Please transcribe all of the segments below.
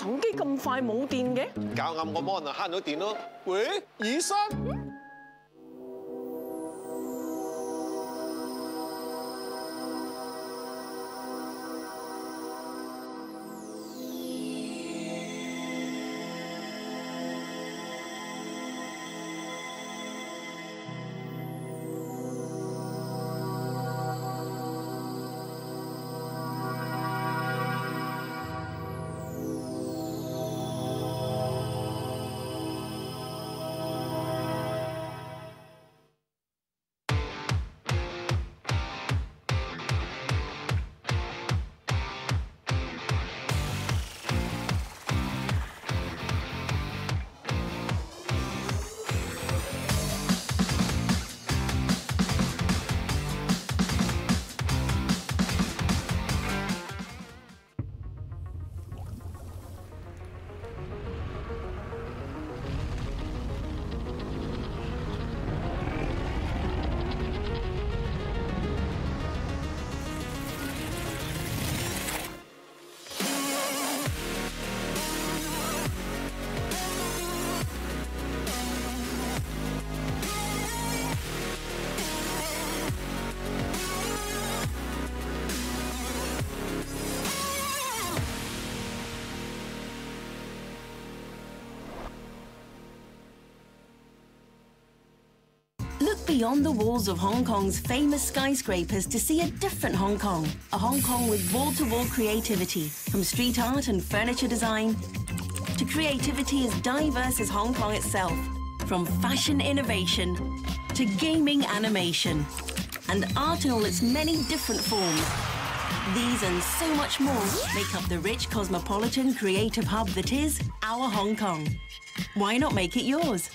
手機咁快冇電嘅？搞暗個 mon 就慳到電咯。喂，醫生。Look beyond the walls of Hong Kong's famous skyscrapers to see a different Hong Kong. A Hong Kong with wall-to-wall creativity, from street art and furniture design to creativity as diverse as Hong Kong itself. From fashion innovation to gaming animation and art in all its many different forms. These and so much more make up the rich cosmopolitan creative hub that is our Hong Kong. Why not make it yours?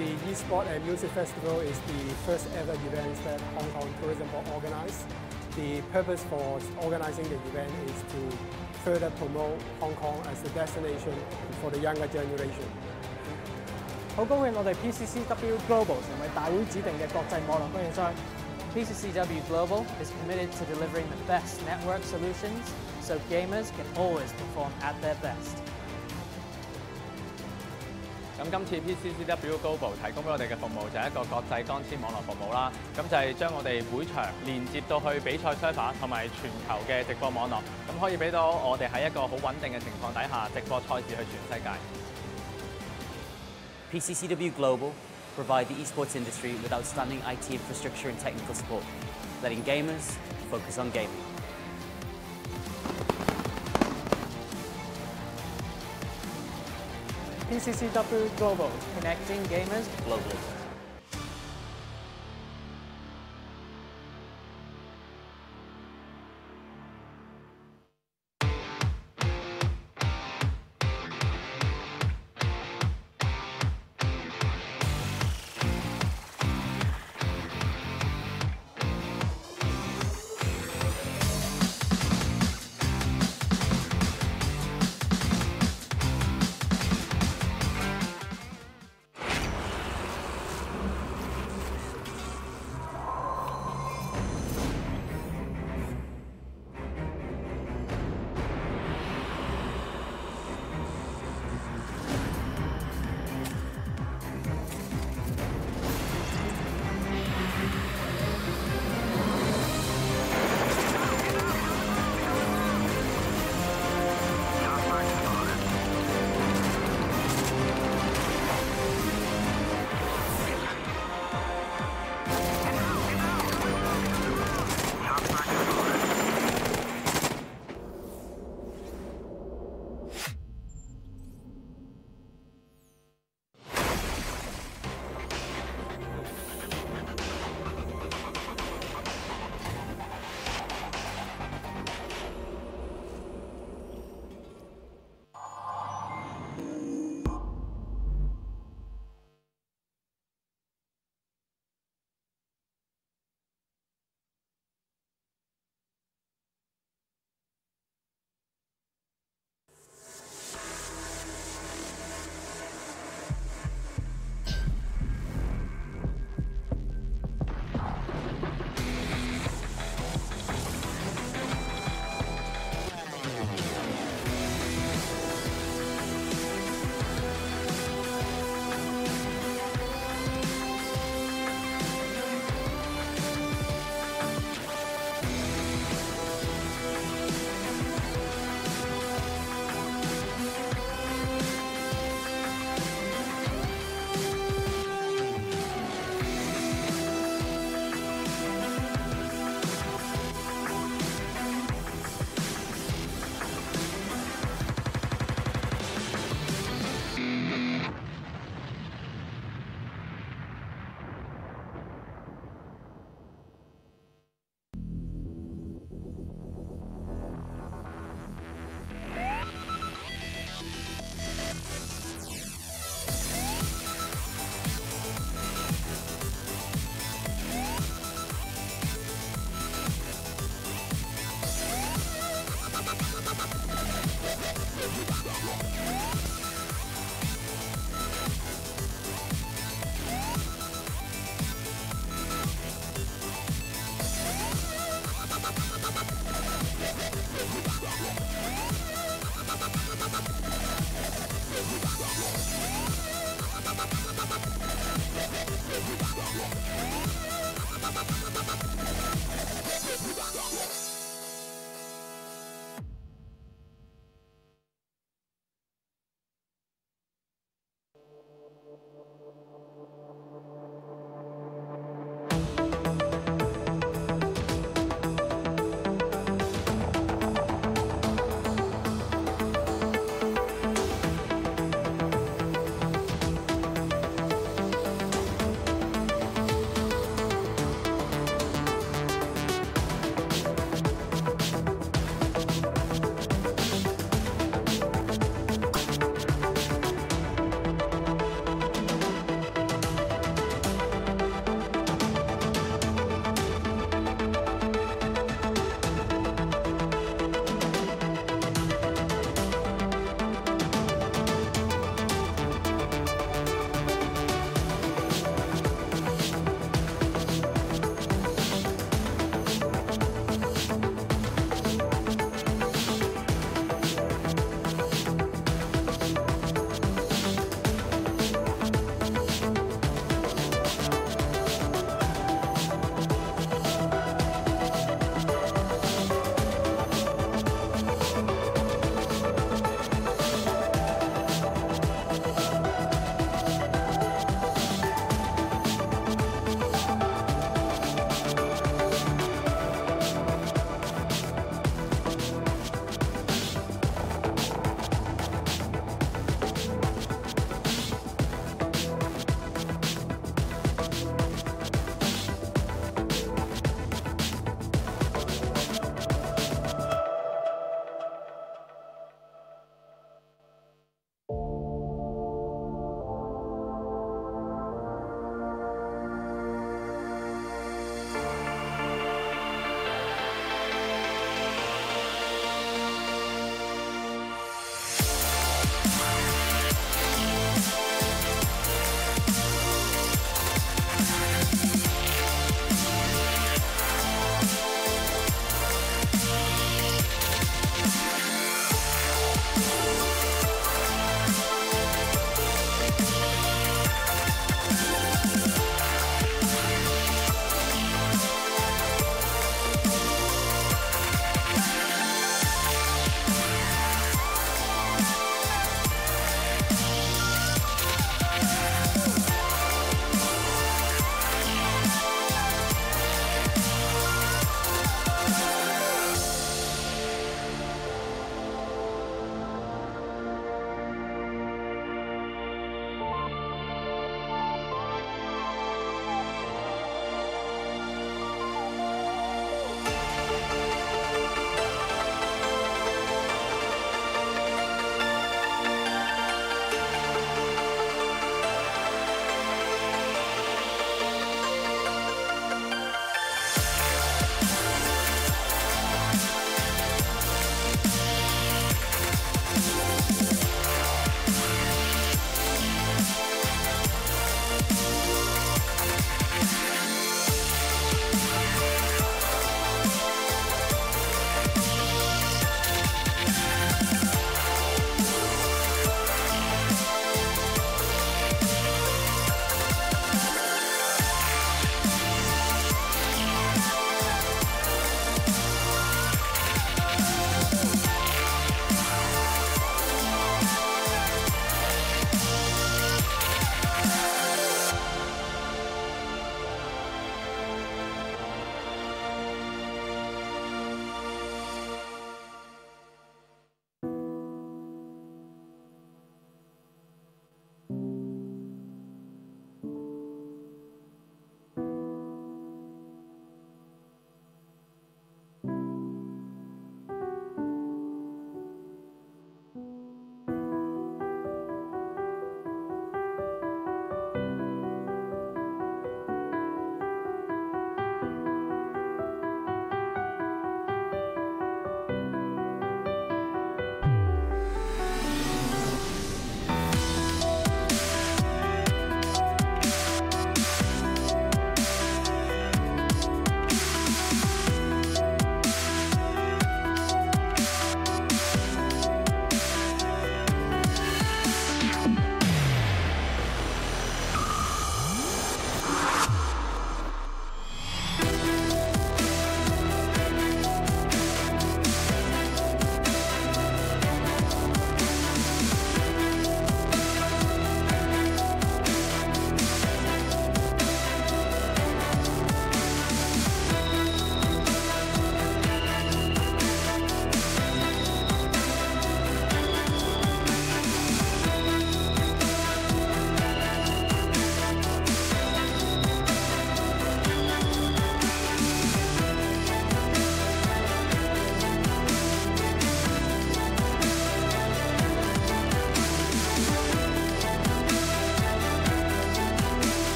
The Esport and Music Festival is the first ever event that Hong Kong Tourism Board organized. The purpose for organizing the event is to further promote Hong Kong as a destination for the younger generation. 好高興我哋 PCCW Global 成為大會指定嘅國際網絡供應商。PCCW Global is committed to delivering the best network solutions so gamers can always perform at their best. 咁今次 PCCW Global 提供俾我哋嘅服務就係一個國際光纖網絡服務啦。咁就係將我哋會場連接到去比賽 server 同埋全球嘅直播網絡，咁可以俾到我哋喺一個好穩定嘅情況底下直播賽事去全世界。PCCW Global provide the esports industry with outstanding IT infrastructure and technical support, letting gamers focus on gaming. PCCW Global, connecting gamers globally.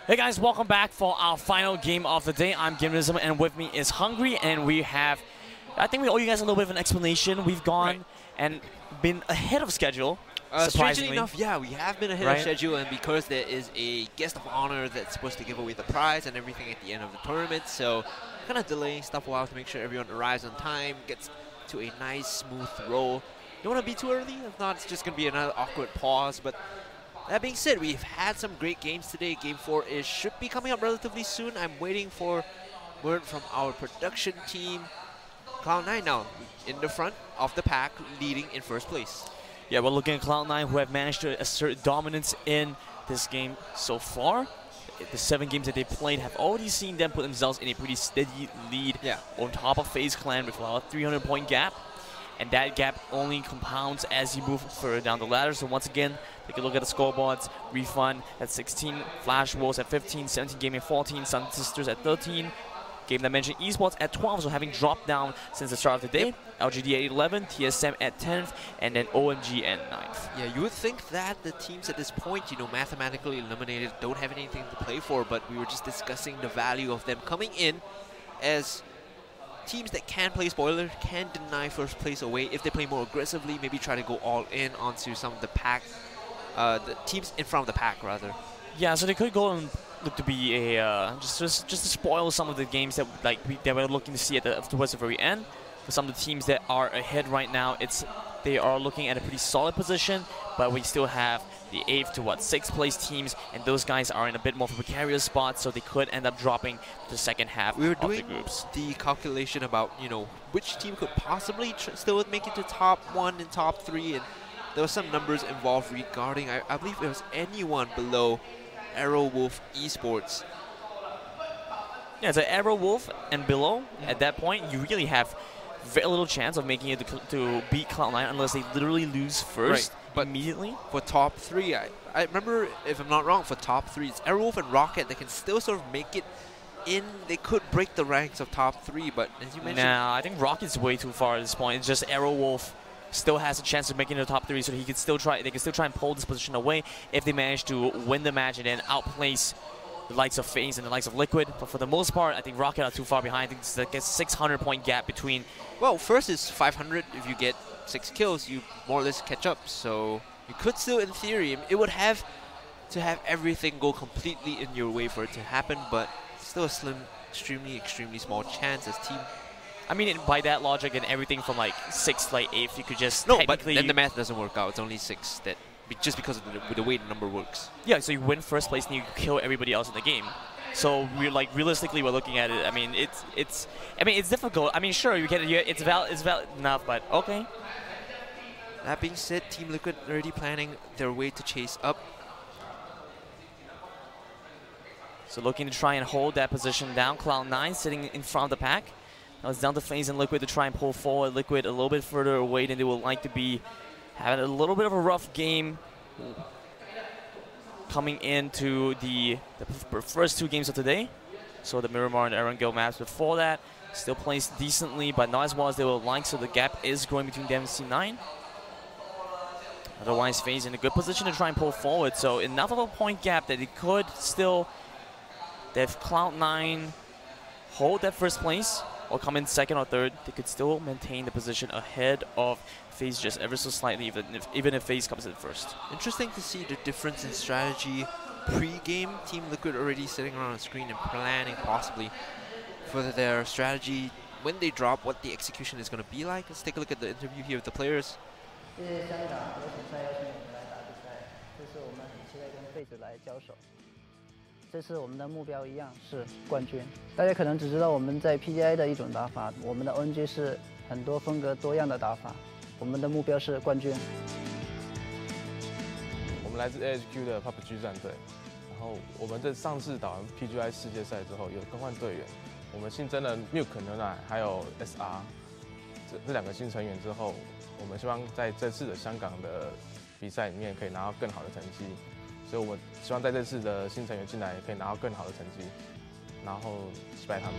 Hey guys, welcome back for our final game of the day. I'm Gimnism, and with me is Hungry, and we have, I think we owe you guys a little bit of an explanation. We've gone and been ahead of schedule. Strangely enough, yeah, we have been ahead of schedule, and because there is a guest of honor that's supposed to give away the prize and everything at the end of the tournament, so kind of delaying stuff a while to make sure everyone arrives on time, gets to a nice, smooth roll. Don't want to be too early, if not, it's just going to be another awkward pause. But that being said, we've had some great games today. Game 4 should be coming up relatively soon. I'm waiting for word from our production team. Cloud9 now in the front of the pack, leading in first place. Yeah, we're looking at Cloud9, who have managed to assert dominance in this game so far. The 7 games that they played have already seen them put themselves in a pretty steady lead on top of FaZe Clan with about a 300-point gap. And that gap only compounds as you move further down the ladder. So once again, take a look at the scoreboards. Refund at 16, Flash Wolves at 15, 17 Gaming 14, Sun Sisters at 13. Game that mentioned esports at 12, so having dropped down since the start of the day. LGD at 11, TSM at 10th, and then OMG at 9th. Yeah, you would think that the teams at this point, you know, mathematically eliminated, don't have anything to play for, but we were just discussing the value of them coming in as teams that can play spoiler, can deny first place away. If they play more aggressively, maybe try to go all in onto some of the pack, the teams in front of the pack, rather. Yeah, so they could go and look to be a just to spoil some of the games that they were looking to see towards the very end. For some of the teams that are ahead right now, they are looking at a pretty solid position, but we still have the 8th to 6th place teams, and those guys are in a bit more of a precarious spot, so they could end up dropping the second half of the groups. The calculation about, you know, which team could possibly still make it to top 1 and top 3, and there were some numbers involved regarding, I believe it was anyone below Arrow Wolf Esports. Yeah, so Arrow Wolf and below, at that point, you really have very little chance of making it to beat Cloud9 unless they literally lose first immediately. For top 3, I remember, if I'm not wrong, for top 3, it's Arrow Wolf and Rocket that can still sort of make it in. They could break the ranks of top 3, but as you mentioned... Nah, I think Rocket's way too far at this point. It's just Arrow Wolf still has a chance of making it to the top 3, so they can still try and pull this position away if they manage to win the match and then outplace the likes of FaZe and the likes of Liquid. But for the most part, I think Rocket are too far behind. I think it's like a 600-point gap between... Well, first is 500. If you get 6 kills, you more or less catch up. So you could still, in theory, it would have to have everything go completely in your way for it to happen, but still a slim, extremely small chance as team. I mean, by that logic and everything from like 6th to like 8th, you could just but then the math doesn't work out. It's only 6 that just because of the way the number works. Yeah, so you win first place and you kill everybody else in the game. So we're like realistically, we're looking at it. I mean, it's difficult. I mean, sure, you get it. It's valid enough, but okay. That being said, Team Liquid already planning their way to chase up. So looking to try and hold that position down. Cloud9 sitting in front of the pack. Now it's down to FaZe and Liquid to try and pull forward. Liquid a little bit further away than they would like to be. Having a little bit of a rough game coming into the first 2 games of today. So the Miramar and Erangel maps before that still plays decently, but not as well as they would like, so the gap is growing between them and C9. Otherwise, FaZe in a good position to try and pull forward, so enough of a point gap that it could still, if Cloud9 hold that first place or come in 2nd or 3rd, they could still maintain the position ahead of FaZe just ever so slightly, even if FaZe comes in first. Interesting to see the difference in strategy pre-game. Team Liquid already sitting around the screen and planning possibly for their strategy when they drop, what the execution is going to be like. Let's take a look at the interview here with the players. 这次我们的目标一样是冠军。大家可能只知道我们在 PGI 的一种打法，我们的 ONG 是很多风格多样的打法。我们的目标是冠军。我们来自 AHQ 的 PUBG 战队，然后我们在上次打完 PGI 世界赛之后，有更换队员，我们新增了 Milk 牛奶还有 SR 这2个新成员之后，我们希望在这次的香港的比赛里面可以拿到更好的成绩。 所以我们希望在这次的新成员进来可以拿到更好的成绩，然后击败他们。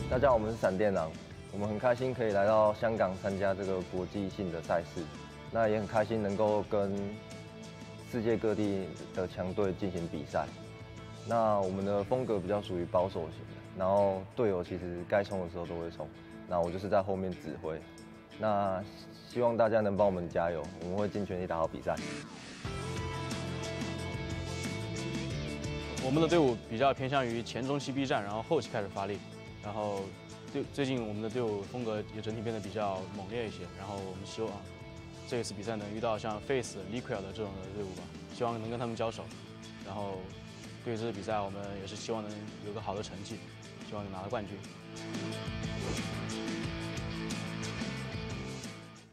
大家好，我们是闪电狼，我们很开心可以来到香港参加这个国际性的赛事，那也很开心能够跟世界各地的强队进行比赛。那我们的风格比较属于保守型的，然后队友其实该冲的时候都会冲，那我就是在后面指挥。那希望大家能帮我们加油，我们会尽全力打好比赛。我们的队伍比较偏向于前中期逼战，然后后期开始发力，然后最近我们的队伍风格也整体变得比较猛烈一些，然后我们希望这一次比赛能遇到像 Face、Liquid 的这种的队伍吧，希望能跟他们交手，然后对于这次比赛我们也是希望能有个好的成绩，希望能拿到冠军。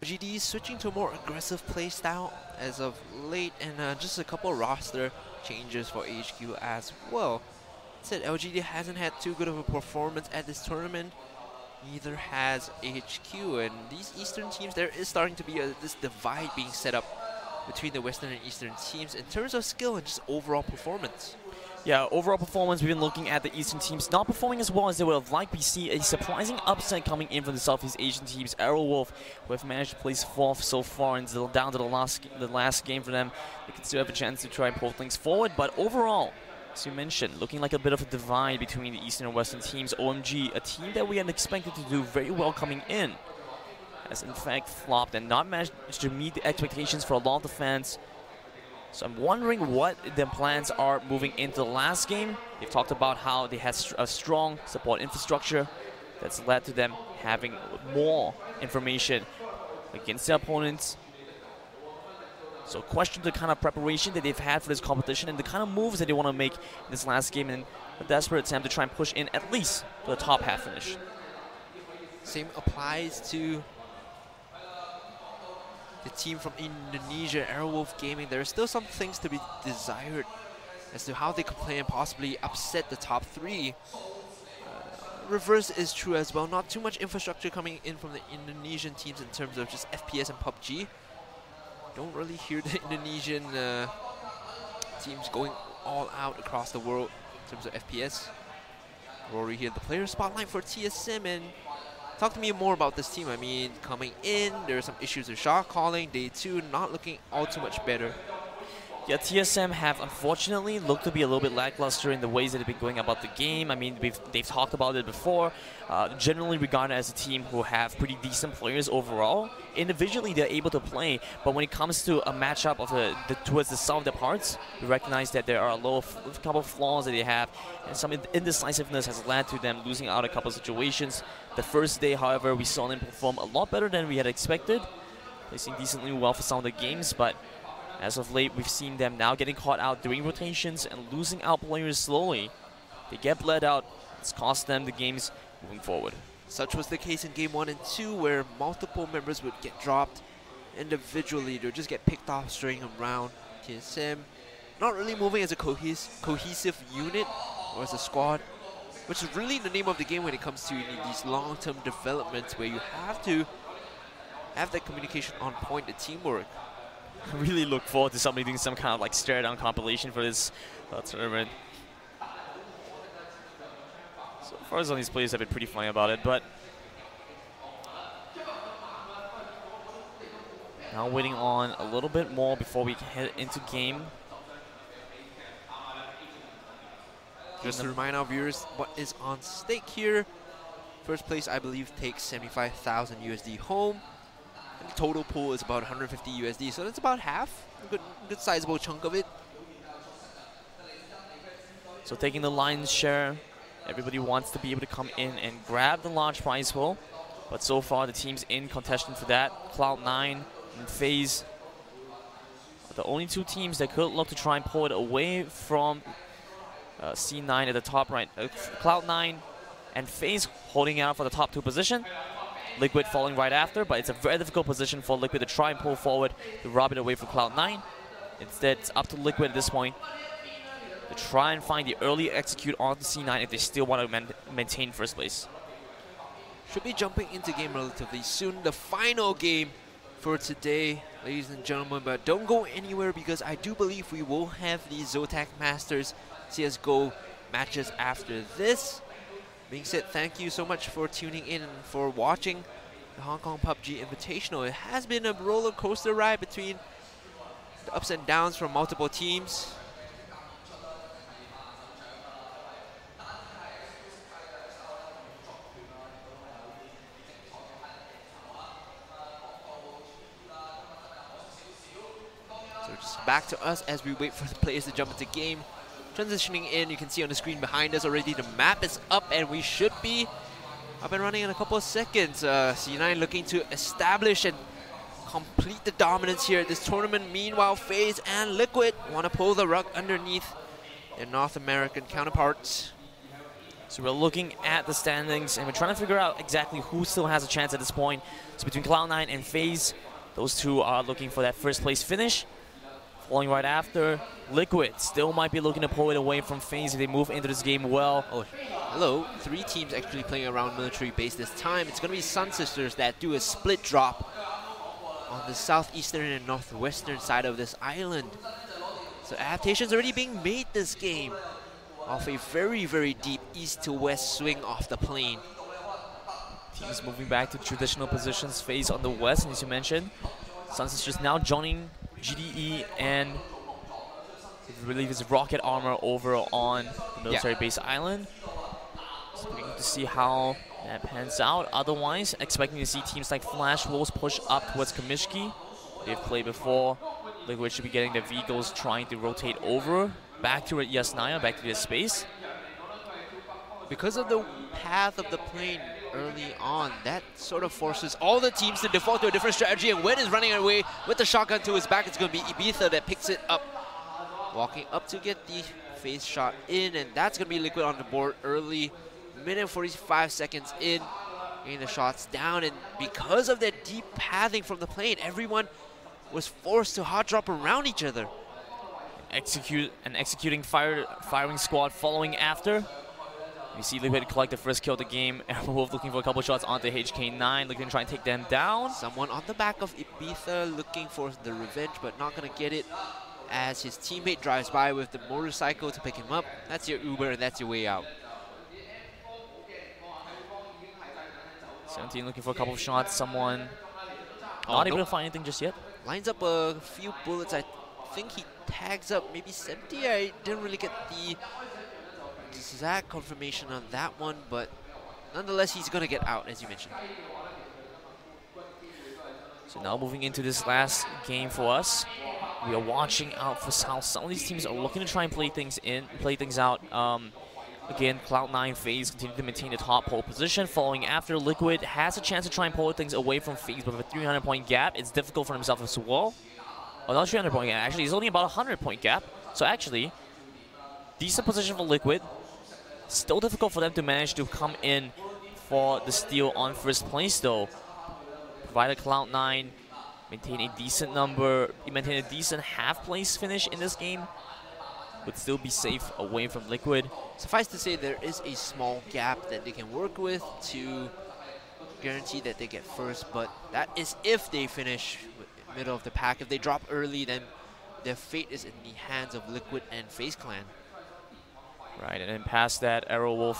GD switching to a more aggressive play style as of late, and just a couple roster changes for HQ as well. Said LGD hasn't had too good of a performance at this tournament. Neither has HQ, and these Eastern teams, there is starting to be this divide being set up between the Western and Eastern teams in terms of skill and just overall performance. Yeah, overall performance, we've been looking at the Eastern teams not performing as well as they would have liked. We see a surprising upset coming in from the Southeast Asian teams. Arrowwolf, who have managed to place 4th so far and still down to the last game for them. They can still have a chance to try and pull things forward, but overall, as you mentioned, looking like a bit of a divide between the Eastern and Western teams. OMG, a team that we had expected to do very well coming in, has in fact flopped and not managed to meet the expectations for a lot of the fans. So I'm wondering what their plans are moving into the last game. They've talked about how they had a strong support infrastructure that's led to them having more information against their opponents. So question the kind of preparation that they've had for this competition and the kind of moves that they want to make in this last game, and a desperate attempt to try and push in at least for the top half finish. Same applies to the team from Indonesia, Arrowwolf Gaming. There are still some things to be desired as to how they could play and possibly upset the top 3. Reverse is true as well. Not too much infrastructure coming in from the Indonesian teams in terms of just FPS and PUBG. Don't really hear the Indonesian teams going all out across the world in terms of FPS. Rory here, the player spotlight for TSM, and talk to me more about this team. I mean, coming in, there are some issues with shot calling. Day 2 not looking all too much better. Yeah, TSM have unfortunately looked to be a little bit lackluster in the ways that they've been going about the game. I mean, they've talked about it before. Generally regarded as a team who have pretty decent players overall. Individually, they're able to play, but when it comes to a matchup of towards the sum of their parts, we recognize that there are a couple of flaws that they have, and some indecisiveness has led to them losing out a couple of situations. The first day, however, we saw them perform a lot better than we had expected, placing decently well for some of the games, but as of late, we've seen them now getting caught out during rotations and losing out players slowly. They get bled out. It's cost them the games moving forward. Such was the case in Game 1 and 2, where multiple members would get dropped individually. They'll just get picked off, straying around. TSM not really moving as a cohesive unit or as a squad, which is really the name of the game when it comes to these long-term developments, where you have to have that communication on point, the teamwork. I really look forward to somebody doing some kind of like stare-down compilation for this tournament. So far as all these players have been pretty funny about it, but now waiting on a little bit more before we head into game. Just to remind our viewers what is on stake here. First place, I believe, takes 75,000 USD home. And the total pool is about 150 USD, so that's about half. A good sizable chunk of it. So taking the lion's share, everybody wants to be able to come in and grab the large prize pool. But so far, the teams in contention for that, Cloud9 and FaZe, are the only 2 teams that could look to try and pull it away from C9 at the top right. Cloud9 and FaZe holding out for the top 2 position. Liquid falling right after, but it's a very difficult position for Liquid to try and pull forward to rob it away from Cloud9. Instead, it's up to Liquid at this point to try and find the early execute on the C9 if they still want to maintain first place. Should be jumping into game relatively soon. The final game for today, ladies and gentlemen, but don't go anywhere because I do believe we will have the Zotac Masters CSGO matches after this. Being said, thank you so much for tuning in and for watching the Hong Kong PUBG Invitational. It has been a roller coaster ride between the ups and downs from multiple teams. So just back to us as we wait for the players to jump into game. Transitioning in, you can see on the screen behind us already the map is up and we should be up and running in a couple of seconds. C9 looking to establish and complete the dominance here at this tournament. Meanwhile, FaZe and Liquid want to pull the rug underneath their North American counterparts. So we're looking at the standings and we're trying to figure out exactly who still has a chance at this point. So between Cloud9 and FaZe, those two are looking for that first place finish. Following right after, Liquid still might be looking to pull it away from FaZe if they move into this game well. Oh, hello. 3 teams actually playing around military base this time. It's going to be Sun Sisters that do a split drop on the southeastern and northwestern side of this island. So adaptations already being made this game off a very, very deep east to west swing off the plane. Teams moving back to traditional positions. FaZe on the west, and as you mentioned, Sun Sisters now joining GDE and I believe it's rocket armor over on the military base island. So we need to see how that pans out. Otherwise, expecting to see teams like Flash Wolves push up towards Kamishki. They've played before. Liquid should be getting their vehicles trying to rotate over back to Yasnaya, back to their space. Because of the path of the plane early on, that sort of forces all the teams to default to a different strategy, and Wen is running away with the shotgun to his back. It's going to be Ibiza that picks it up, walking up to get the face shot in, and that's going to be Liquid on the board early. Minute 45 seconds in, getting the shots down, and because of that deep pathing from the plane, everyone was forced to hot drop around each other. Executing firing squad following after. You see Liquid collect the first kill of the game. Wolf looking for a couple shots onto HK9, looking to try and take them down. Someone on the back of Ibiza looking for the revenge, but not going to get it as his teammate drives by with the motorcycle to pick him up. That's your Uber and that's your way out. 17 looking for a couple of shots. Someone not able to find anything just yet. Lines up a few bullets. I think he tags up maybe 70. I didn't really get the exact confirmation on that one, but nonetheless, he's going to get out, as you mentioned. So now moving into this last game for us, we are watching out for how some of these teams are looking to try and play things out. Again, Cloud9 FaZe continue to maintain the top pole position. Following after, Liquid has a chance to try and pull things away from FaZe, but with a 300-point gap, it's difficult for himself as well. Oh, not 300-point gap. Actually, it's only about a 100-point gap. So actually, decent position for Liquid. Still difficult for them to manage to come in for the steal on first place, though. Provided Cloud9 maintain a decent half-place finish in this game, would still be safe away from Liquid. Suffice to say, there is a small gap that they can work with to guarantee that they get first, but that is if they finish middle of the pack. If they drop early, then their fate is in the hands of Liquid and FaZe Clan. Right, and then past that, Aerowolf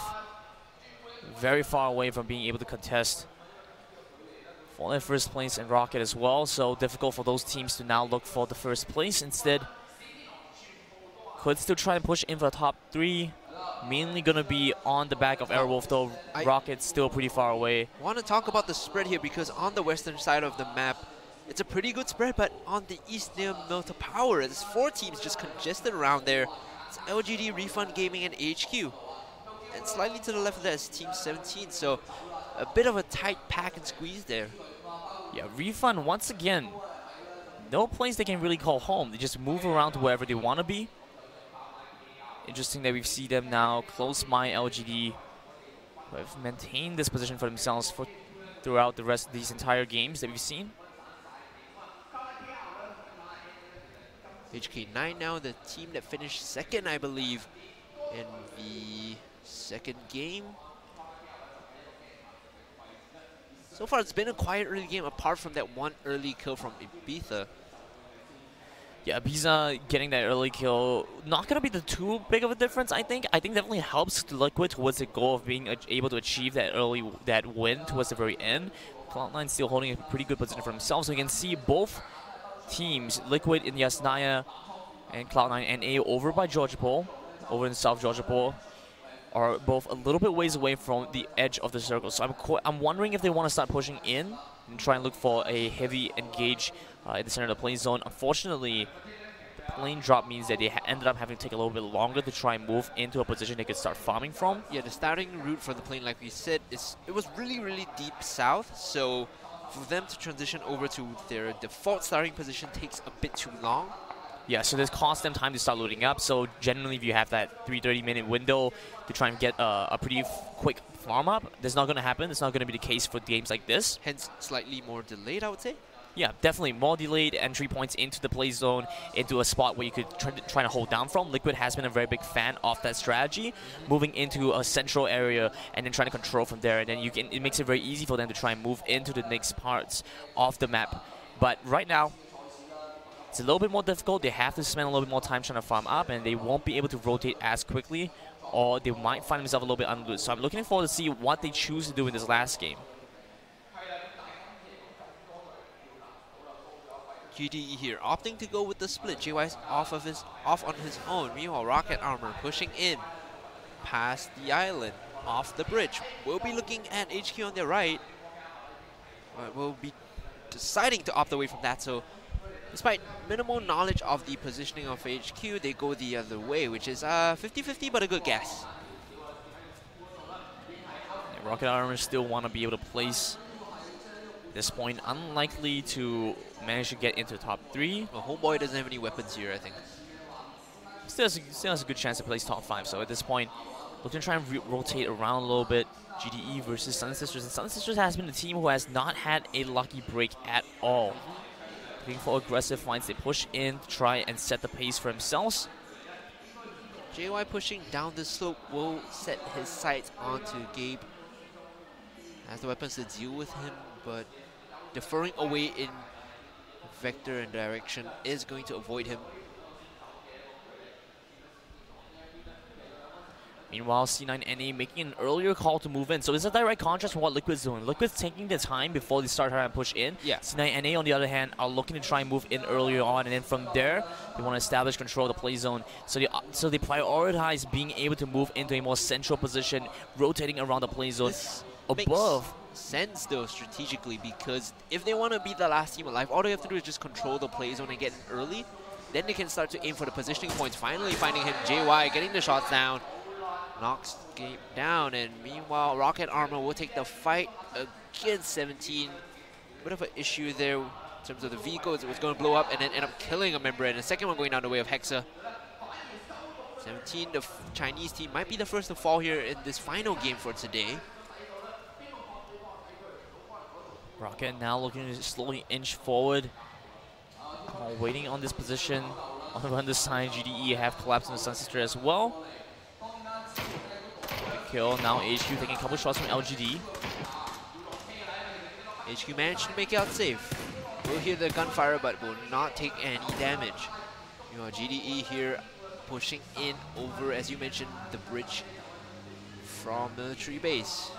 very far away from being able to contest for first place and Rocket as well, so difficult for those teams to now look for the first place. Instead, could still try and push in for the top 3. Mainly going to be on the back of Airwolf, though Rocket's still pretty far away. I want to talk about the spread here because on the western side of the map, it's a pretty good spread, but on the east near Melta Power, there's 4 teams just congested around there. It's LGD, Refund Gaming, and HQ. And slightly to the left of that is Team 17, so a bit of a tight pack and squeeze there. Yeah, Refund, once again, no place they can really call home. They just move around to wherever they want to be. Interesting that we see them now close by LGD, who have maintained this position for themselves throughout the rest of these entire games that we've seen. HK9 now, the team that finished second, I believe, in the second game. So far, it's been a quiet early game, apart from that one early kill from Ibiza. Yeah, Ibiza getting that early kill, not going to be the too big of a difference, I think. I think definitely helps Liquid towards the goal of being able to achieve that win towards the very end. Cloud9 still holding a pretty good position for themselves. So you can see both teams, Liquid in Yasnaya and Cloud9 NA over by Georgia Pole, over in South Georgia Pole, are both a little bit ways away from the edge of the circle. So I'm wondering if they want to start pushing in and try and look for a heavy engage in the center of the plane zone. Unfortunately, the plane drop means that they ended up having to take a little bit longer to try and move into a position they could start farming from. Yeah, the starting route for the plane, like we said, it was really, really deep south. So for them to transition over to their default starting position takes a bit too long. Yeah, so this costs them time to start loading up. So generally, if you have that 30-minute window to try and get a pretty quick farm up, that's not going to happen. It's not going to be the case for games like this. Hence, slightly more delayed, I would say. Yeah, definitely more delayed entry points into the play zone, into a spot where you could try to hold down from. Liquid has been a very big fan of that strategy, moving into a central area and then trying to control from there. And then it makes it very easy for them to try and move into the next parts of the map. But right now, it's a little bit more difficult. They have to spend a little bit more time trying to farm up, and they won't be able to rotate as quickly, or they might find themselves a little bit unloose. So I'm looking forward to see what they choose to do in this last game. GDE here opting to go with the split. JY's off on his own. Meanwhile, Rocket Armor pushing in past the island, off the bridge. We'll be looking at HQ on their right, but we'll be deciding to opt away from that. So despite minimal knowledge of the positioning of HQ, they go the other way, which is 50-50, but a good guess. Yeah, Rocket Armor still want to be able to place this point. Unlikely to manage to get into the top 3. Well, Homeboy doesn't have any weapons here, I think. Still has a good chance to place top 5. So at this point, looking to try and rotate around a little bit. GDE versus Sun Sisters. And Sun Sisters has been the team who has not had a lucky break at all. Looking for aggressive fights. They push in to try and set the pace for themselves. JY pushing down the slope will set his sights onto Gabe. Has the weapons to deal with him, but deferring away in vector and direction is going to avoid him. Meanwhile, C9NA making an earlier call to move in. So it's a direct contrast from what Liquid's doing. Liquid's taking their time before they start trying to push in. Yeah. C9NA, on the other hand, are looking to try and move in earlier on. And then from there, they want to establish control of the play zone. So they prioritize being able to move into a more central position, rotating around the play zone above. Makes sense, though, strategically, because if they want to be the last team alive, all they have to do is just control the play zone and get in early. Then they can start to aim for the positioning points. Finally finding him, JY, getting the shots down. Knocks Gabe down, and meanwhile, Rocket Armor will take the fight against 17. Bit of an issue there in terms of the vehicles. It was going to blow up and then end up killing a member, and the second one going down the way of Hexa. 17, the Chinese team, might be the first to fall here in this final game for today. Rocket now looking to slowly inch forward. Waiting on this position. On the other side, GDE have collapsed on the Sun Sister as well. Good kill. Now HQ taking a couple shots from LGD. HQ managed to make it out safe. We'll hear the gunfire, but will not take any damage. You know, GDE here pushing in over, as you mentioned, the bridge from military base.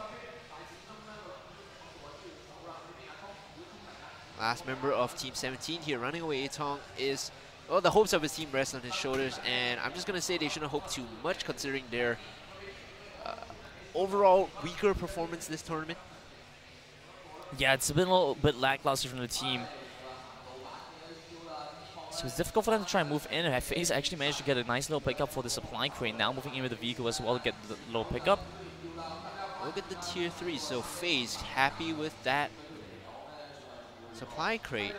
Last member of Team 17 here running away, Atong, is, well, the hopes of his team rest on his shoulders, and I'm just going to say they shouldn't hope too much considering their overall weaker performance this tournament. Yeah, it's been a little bit lackluster from the team. So it's difficult for them to try and move in. And FaZe actually managed to get a nice little pickup for the supply crane. Now moving in with the vehicle as well to get the little pickup. Look at the tier 3, so FaZe happy with that supply crate.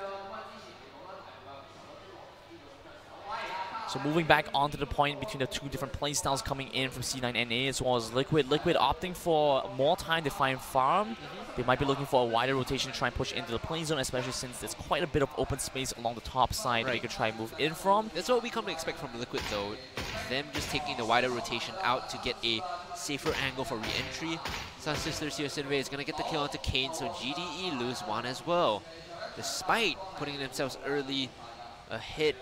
So moving back onto the point between the two different playstyles coming in from C9NA as well as Liquid. Liquid opting for more time to find farm. They might be looking for a wider rotation to try and push into the play zone, especially since there's quite a bit of open space along the top side that they could try and move in from. That's what we come to expect from Liquid, though. Them just taking the wider rotation out to get a safer angle for re-entry. Sun Sisters here, Sinway is going to get the kill onto Kane, so GDE lose one as well. Despite putting themselves early ahead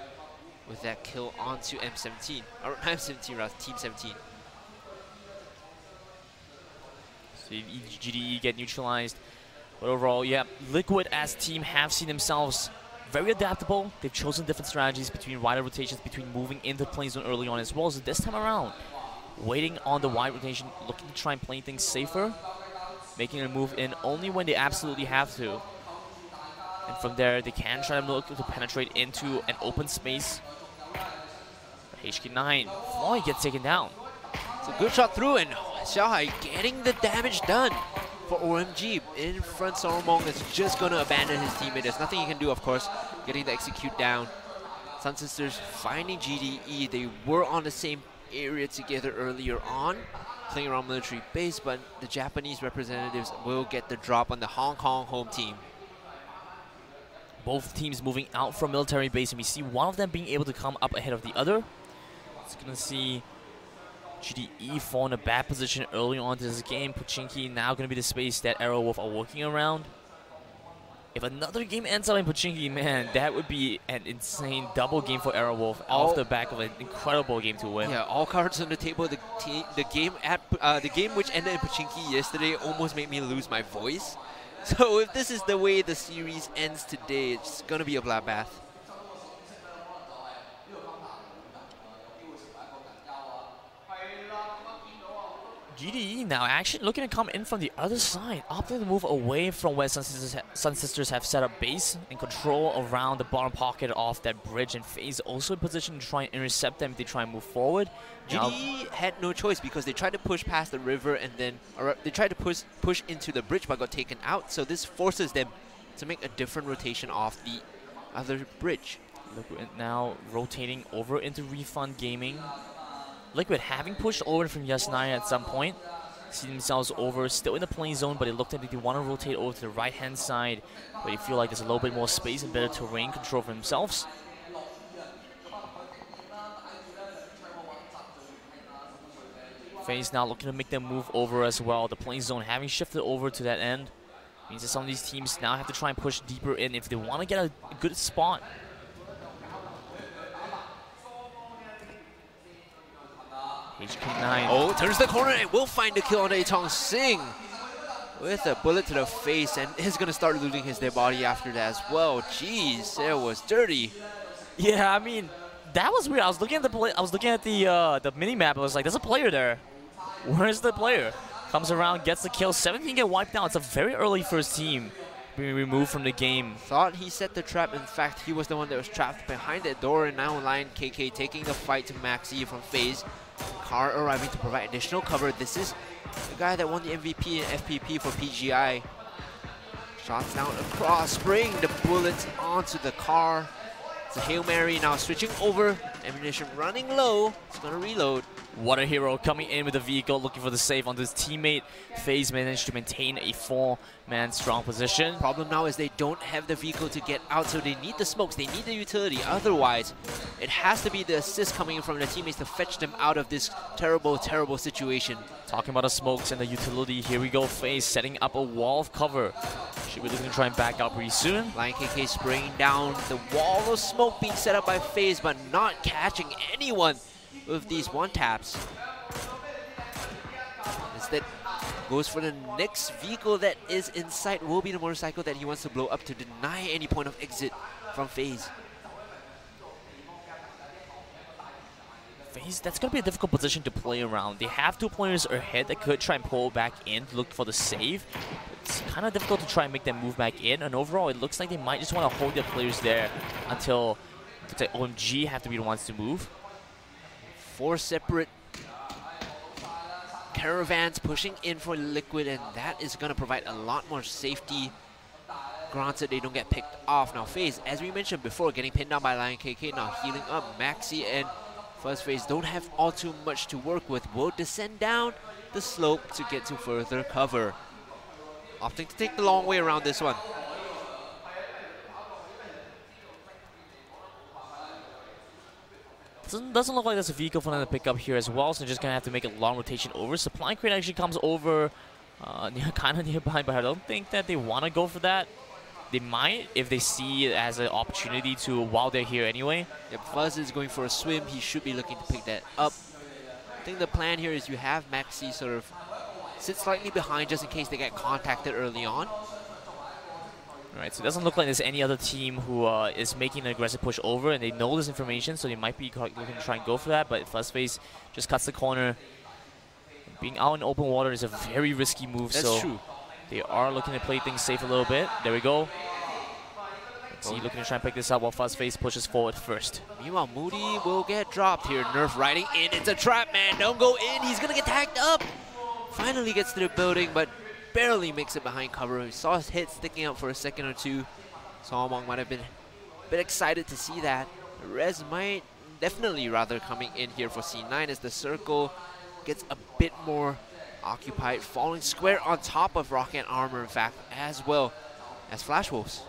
with that kill onto M17, or M17 rather, Team 17. So GDE get neutralized. But overall, yeah, Liquid as team have seen themselves very adaptable. They've chosen different strategies between wider rotations, between moving into play zone early on as well. So this time around, waiting on the wide rotation, looking to try and play things safer, making a move in only when they absolutely have to. And from there, they can try to look to penetrate into an open space. HK9, Floyd gets taken down. It's a good shot through, and Xiaohai getting the damage done for OMG. In front, Soromong is just going to abandon his teammate. There's nothing he can do, of course, getting the execute down. Sun Sisters finding GDE. They were on the same area together earlier on, playing around military base, but the Japanese representatives will get the drop on the Hong Kong home team. Both teams moving out from military base, and we see one of them being able to come up ahead of the other. It's going to see GDE fall in a bad position early on to this game. Pochinki now going to be the space that Aerowolf are working around. If another game ends up in Pochinki, man, that would be an insane double game for Aerowolf off the back of an incredible game to win. Yeah, all cards on the table. The game which ended in Pochinki yesterday almost made me lose my voice. So if this is the way the series ends today, it's going to be a bloodbath. GDE now actually looking to come in from the other side, opting to move away from where Sun Sisters have set up base and control around the bottom pocket of that bridge, and FaZe also in position to try and intercept them if they try and move forward. GDE had no choice because they tried to push past the river and then they tried to push into the bridge but got taken out, so this forces them to make a different rotation off the other bridge. Liquid now rotating over into Refund Gaming. Liquid having pushed over from Yasnaya at some point, see themselves over, still in the play zone, but it looked like they want to rotate over to the right-hand side, but they feel like there's a little bit more space and better terrain control for themselves. FaZe now looking to make them move over as well. The play zone having shifted over to that end means that some of these teams now have to try and push deeper in if they want to get a good spot. HK9. Oh, turns the corner and will find the kill on Aitong Singh with a bullet to the face, and is going to start looting his dead body after that as well. Jeez, it was dirty. Yeah, I mean, that was weird. I was looking at the mini map. I was like, there's a player there. Where's the player? Comes around, gets the kill. 17 get wiped out. It's a very early first team being removed from the game. Thought he set the trap. In fact, he was the one that was trapped behind that door, and now Lion KK taking the fight to Maxi from FaZe. Car arriving to provide additional cover. This is the guy that won the MVP and FPP for PGI. Shots down across, spraying the bullets onto the car. It's a Hail Mary now, switching over. Ammunition running low. It's going to reload. What a hero coming in with the vehicle, looking for the save onto his teammate. FaZe managed to maintain a 4-man strong position. Problem now is they don't have the vehicle to get out, so they need the smokes, they need the utility. Otherwise, it has to be the assist coming in from their teammates to fetch them out of this terrible, terrible situation. Talking about the smokes and the utility, here we go. FaZe setting up a wall of cover. Should be looking to try and back out pretty soon. Lion KK spraying down the wall of smoke being set up by FaZe, but not catching anyone with these one-taps. Instead, goes for the next vehicle that is in sight. Will be the motorcycle that he wants to blow up to deny any point of exit from FaZe. FaZe, that's going to be a difficult position to play around. They have two players ahead that could try and pull back in to look for the save. It's kind of difficult to try and make them move back in, and overall it looks like they might just want to hold their players there until OMG have to be the ones to move. 4 separate caravans pushing in for Liquid, and that is going to provide a lot more safety. Granted, they don't get picked off. Now FaZe, as we mentioned before, getting pinned down by Lion KK, now healing up. Maxi and First FaZe don't have all too much to work with. Will descend down the slope to get to further cover. Opting to take the long way around this one. Doesn't look like there's a vehicle for them to pick up here as well, so they're just going to have to make a long rotation over. Supply crate actually comes over kind of nearby, but I don't think that they want to go for that. They might if they see it as an opportunity to while they're here anyway. Yep, Fuzz is going for a swim. He should be looking to pick that up. I think the plan here is you have Maxi sort of sit slightly behind just in case they get contacted early on. Alright, so it doesn't look like there's any other team who is making an aggressive push over, and they know this information, so they might be looking to try and go for that, but Fuzzface just cuts the corner. Being out in open water is a very risky move, That's true. They are looking to play things safe a little bit. There we go. Let's see, looking to try and pick this up while Fuzzface pushes forward first. Meanwhile, Moody will get dropped here. Nerf riding in. It's a trap, man. Don't go in. He's going to get tagged up. Finally gets to the building, but barely makes it behind cover. We saw his head sticking out for a second or two. Solomon might have been a bit excited to see that. Rez might definitely rather coming in here for C9 as the circle gets a bit more occupied, falling square on top of Rocket Armor, in fact, as well as Flash Wolves.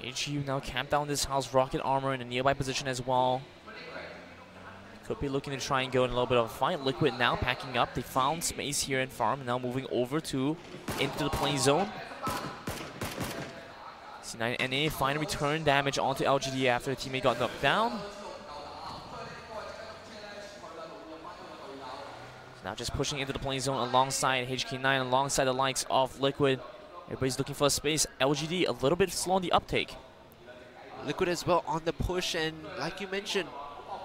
HU now camped down this house, Rocket Armor in a nearby position as well. Could be looking to try and go in a little bit of a fight. Liquid now packing up. They found space here in farm and now moving over into the play zone. C9NA find return damage onto LGD after the teammate got knocked down. Now just pushing into the play zone alongside HK9, alongside the likes of Liquid. Everybody's looking for a space. LGD a little bit slow on the uptake. Liquid as well on the push, and like you mentioned,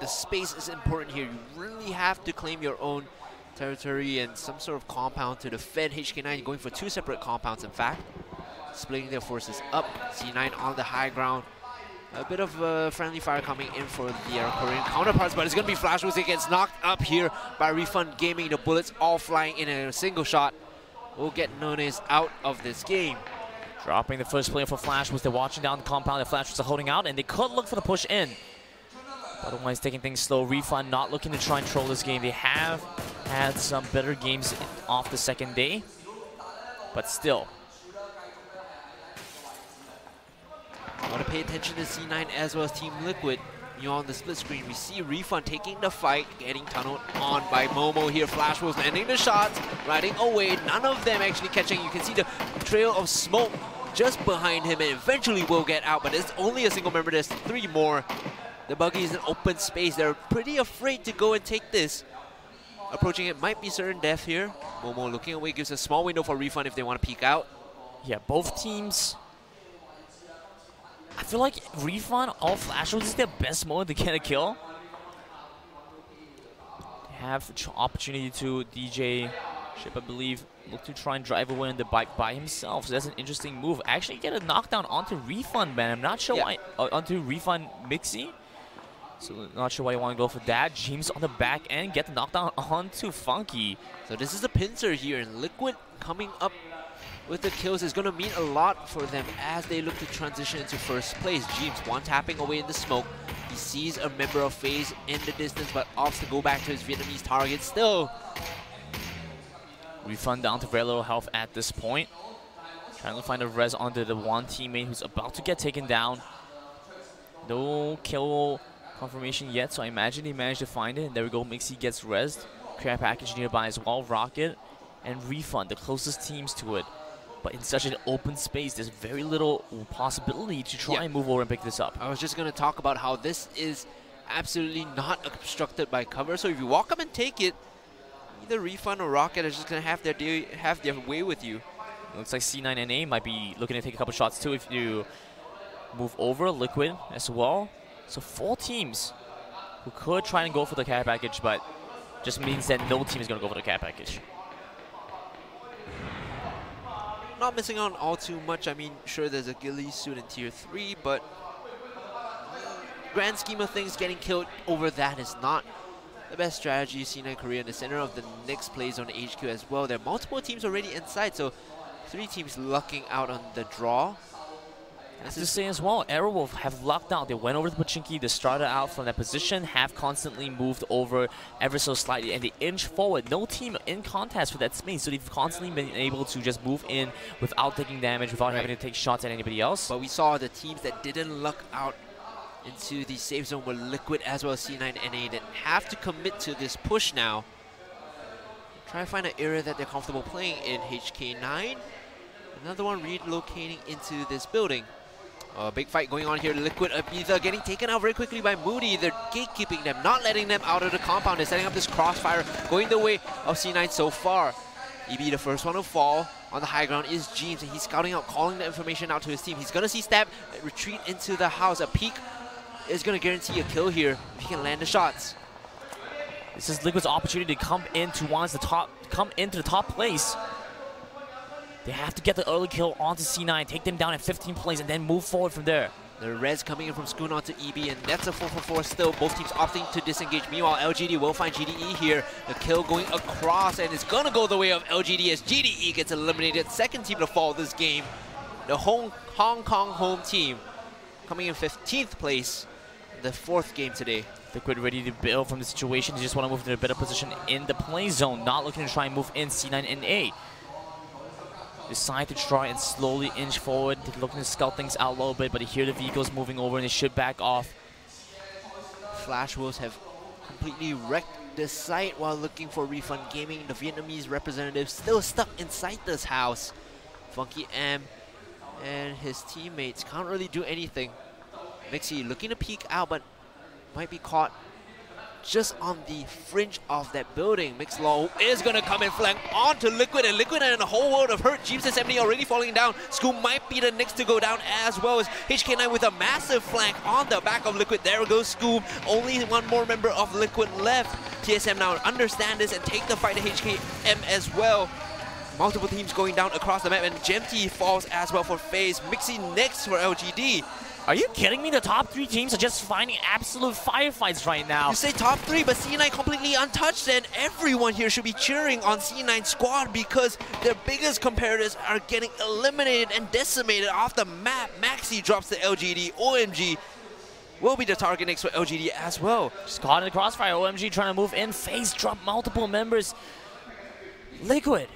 the space is important here. You really have to claim your own territory and some sort of compound to defend. HK9 going for two separate compounds, in fact. Splitting their forces up. C9 on the high ground. A bit of friendly fire coming in for the Korean counterparts, but it's going to be Flash Wolves. It gets knocked up here by Refund Gaming. The bullets all flying in a single shot. Will get Nunes out of this game. Dropping the first player for Flash was they're watching down the compound. The Flash was holding out, and they could look for the push in. Otherwise, taking things slow. Refund not looking to try and troll this game. They have had some better games off the second day, but still. Want to pay attention to C9 as well as Team Liquid. On the split screen, we see Refund taking the fight, getting tunneled on by Momo here. Flash Wolves landing the shots, riding away. None of them actually catching. You can see the trail of smoke just behind him, and eventually will get out, but it's only a single member. There's three more. The buggy is in open space. They're pretty afraid to go and take this. Approaching it might be certain death here. Momo looking away, gives a small window for Refund if they want to peek out. Yeah, both teams. I feel like Refund or Flash Wolves is their best mode to get a kill. They have opportunity to DJ Ship, I believe, look to try and drive away on the bike by himself. So that's an interesting move. Actually get a knockdown onto Refund, man. I'm not sure why, onto Refund Mixie. So not sure why you want to go for that. James on the back end, get the knockdown onto Funky. So this is a pincer here, and Liquid coming up with the kills is going to mean a lot for them as they look to transition into first place. James one tapping away in the smoke. He sees a member of FaZe in the distance, but opts to go back to his Vietnamese target still. Refund down to very little health at this point. Trying to find a res onto the one teammate who's about to get taken down. No kill confirmation yet, so I imagine he managed to find it. And there we go, Mixie gets resed. Care package nearby as well. Rocket and Refund, the closest teams to it. But in such an open space, there's very little possibility to try and move over and pick this up. I was just going to talk about how this is absolutely not obstructed by cover. So if you walk up and take it, either Refund or Rocket are just going to have their way with you. It looks like C9NA might be looking to take a couple shots too if you move over. Liquid as well. So 4 teams who could try and go for the care package, but just means that no team is going to go for the care package. Not missing on all too much. I mean, sure, there's a Ghillie suit in tier 3, but grand scheme of things, getting killed over that is not the best strategy. C9 Korea in the center of the next play zone HQ as well. There are multiple teams already inside, so 3 teams lucking out on the draw. I have to say as well, Aerowolf have locked out. They went over to Pachinki, they started out from that position, have constantly moved over ever so slightly, and they inch forward. No team in contest for that space, so they've constantly been able to just move in without taking damage, without having to take shots at anybody else. But we saw the teams that didn't luck out into the safe zone were Liquid as well as C9NA that have to commit to this push now. Try to find an area that they're comfortable playing in. HK9, another one relocating into this building. A big fight going on here. Liquid Ibiza getting taken out very quickly by Moody. They're gatekeeping them, not letting them out of the compound. They're setting up this crossfire, going the way of C9 so far. EB, the first one to fall on the high ground, is James, and he's scouting out, calling the information out to his team. He's going to see Stab retreat into the house. A peek is going to guarantee a kill here if he can land the shots. This is Liquid's opportunity to come into the top place. They have to get the early kill onto C9, take them down at 15 plays, and then move forward from there. The res coming in from Scoon onto EB, and that's a 4-for-4 still. Both teams opting to disengage. Meanwhile, LGD will find GDE here. The kill going across, and it's going to go the way of LGD as GDE gets eliminated. Second team to fall this game. The Hong Kong home team coming in 15th place. The fourth game today. Liquid ready to build from the situation. They just want to move to a better position in the play zone. Not looking to try and move in C9 and A. Decide to try and slowly inch forward. They're looking to scout things out a little bit, but they hear the vehicles moving over and they should back off. Flash Wolves have completely wrecked the site while looking for Refund Gaming. The Vietnamese representative still stuck inside this house. Funky M and his teammates can't really do anything. Mixie looking to peek out, but might be caught just on the fringe of that building. Mixlaw is going to come and flank onto Liquid, and Liquid and a whole world of hurt. Jeeves and 70 already falling down. Scoop might be the next to go down, as well as HK9 with a massive flank on the back of Liquid. There goes Scoop. Only one more member of Liquid left. TSM now understand this and take the fight to HKM as well. Multiple teams going down across the map, and Gemty falls as well for FaZe. Mixie next for LGD. Are you kidding me? The top three teams are just finding absolute firefights right now. You say top three, but C9 completely untouched, and everyone here should be cheering on C9 squad because their biggest competitors are getting eliminated and decimated off the map. Maxi drops the LGD. OMG will be the target next for LGD as well. Just caught in the crossfire. OMG trying to move in. FaZe drop multiple members. Liquid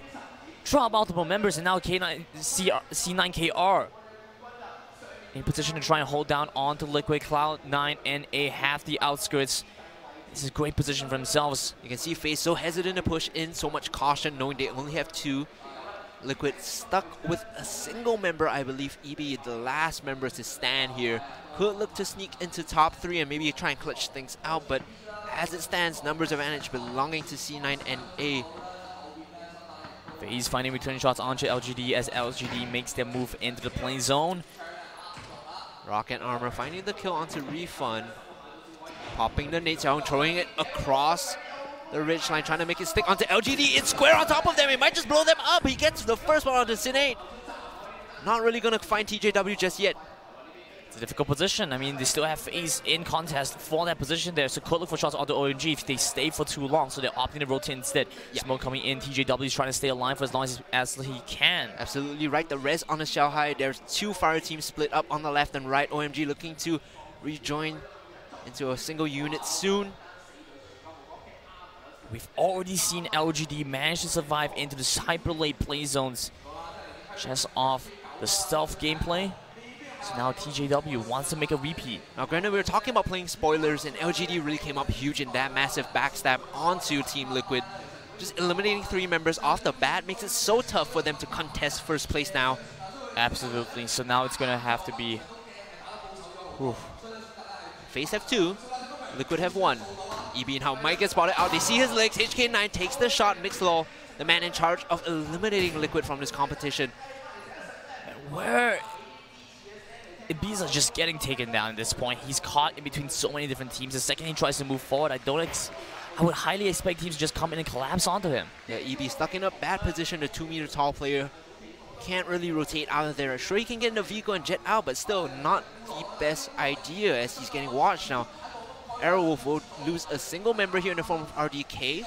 drop multiple members, and now C9KR in position to try and hold down onto Liquid. Cloud9 and A half the outskirts. This is a great position for themselves. You can see FaZe so hesitant to push in, so much caution, knowing they only have two. Liquid stuck with a single member, I believe. EB, the last member to stand here, could look to sneak into top three and maybe try and clutch things out, but as it stands, numbers advantage belonging to C9 and A. FaZe finding return shots onto LGD as LGD makes their move into the play zone. Rocket Armor finding the kill onto Refund. Popping the nades down, throwing it across the ridgeline, trying to make it stick onto LGD. It's square on top of them. It might just blow them up. He gets the first one onto Sin8. Not really going to find TJW just yet. It's a difficult position. I mean, they still have FaZe in contest for that position there, so could look for shots onto OMG if they stay for too long, so they're opting to rotate instead. Yeah. Smoke coming in. TJW is trying to stay alive for as long as he can. Absolutely right. The res on the shell high. There's two fire teams split up on the left and right. OMG looking to rejoin into a single unit soon. We've already seen LGD manage to survive into the hyper late play zones just off the stealth gameplay. So now TJW wants to make a repeat. Now granted, we were talking about playing spoilers, and LGD really came up huge in that massive backstab onto Team Liquid. Just eliminating three members off the bat makes it so tough for them to contest first place now. Absolutely. So now it's going to have to be... FaZe have two, Liquid have one. EB and how might get spotted out. They see his legs. HK9 takes the shot. Mixlaw, the man in charge of eliminating Liquid from this competition. Where... Ibiza just getting taken down at this point. He's caught in between so many different teams. The second he tries to move forward, I would highly expect teams to just come in and collapse onto him. Yeah, EB stuck in a bad position. The 2-meter tall player can't really rotate out of there. Sure, he can get in the vehicle and jet out, but still not the best idea as he's getting watched now. Aerowolf will lose a single member here in the form of RDK.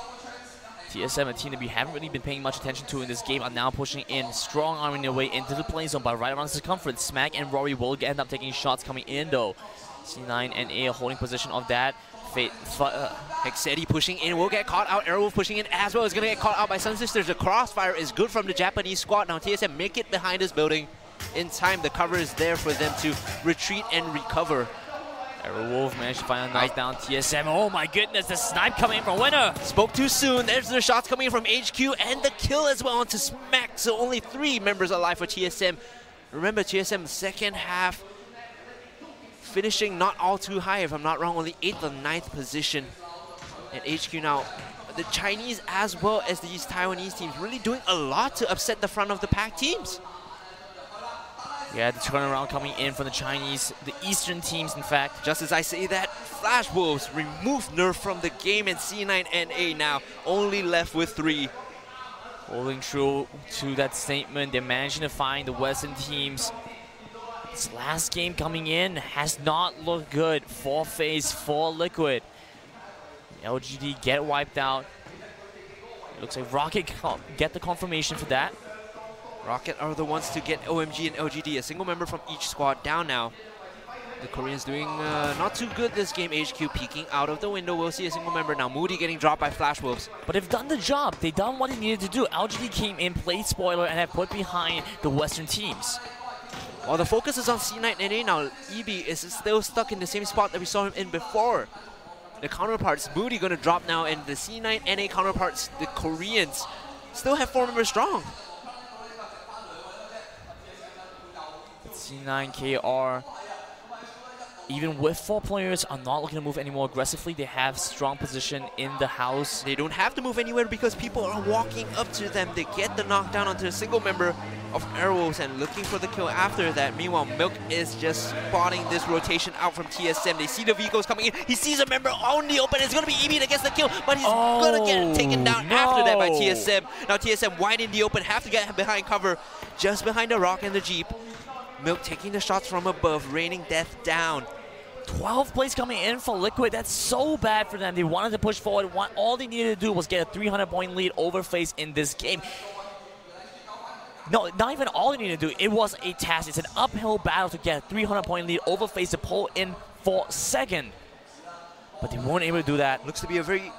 TSM, a team that we haven't really been paying much attention to in this game, are now pushing in, strong arming their way into the play zone, but right around the circumference. Smack and Rory will end up taking shots coming in though. C9 and A holding position of that. Hexetti pushing in, will get caught out. Aerowolf pushing in as well, is going to get caught out by Sun Sisters. The crossfire is good from the Japanese squad. Now TSM make it behind this building in time. The cover is there for them to retreat and recover. Aerowolf managed to find a knockdown. TSM, oh my goodness, the snipe coming in from Winner. Spoke too soon. There's the shots coming in from HQ and the kill as well onto Smack. So only 3 members alive for TSM. Remember, TSM second half finishing not all too high, if I'm not wrong, only 8th or 9th position at HQ now. The Chinese as well as these Taiwanese teams really doing a lot to upset the front of the pack teams. Yeah, the turnaround coming in from the Chinese, the Eastern teams, in fact. Just as I say that, Flash Wolves remove Nerf from the game, and C9NA now only left with 3. Holding true to that statement, they're managing to find the Western teams. This last game coming in has not looked good for FaZe, for Liquid. LGD get wiped out. It looks like Rocket get the confirmation for that. Rocket are the ones to get OMG and LGD, a single member from each squad down now. The Koreans doing not too good this game. HQ peeking out of the window. We'll see a single member now. Moody getting dropped by Flash Wolves. But they've done the job. They've done what they needed to do. LGD came in, played spoiler, and have put behind the Western teams. While the focus is on C9NA now, EB is still stuck in the same spot that we saw him in before. The counterparts, Moody going to drop now, and the C9NA counterparts, the Koreans, still have 4 members strong. C9KR, even with 4 players, are not looking to move any more aggressively. They have strong position in the house. They don't have to move anywhere because people are walking up to them. They get the knockdown onto a single member of Arrows and looking for the kill after that. Meanwhile, Milk is just spotting this rotation out from TSM. They see the vehicles coming in. He sees a member on the open. It's going to be EB that gets the kill, but he's going to get taken down after that by TSM. Now TSM wide in the open, have to get behind cover, just behind the rock and the Jeep. Milk taking the shots from above, raining death down. 12 plays coming in for Liquid. That's so bad for them. They wanted to push forward. All they needed to do was get a 300-point lead over FaZe in this game. No, not even all they needed to do. It was a task. It's an uphill battle to get a 300-point lead over FaZe to pull in for second. But they weren't able to do that. Looks to be a very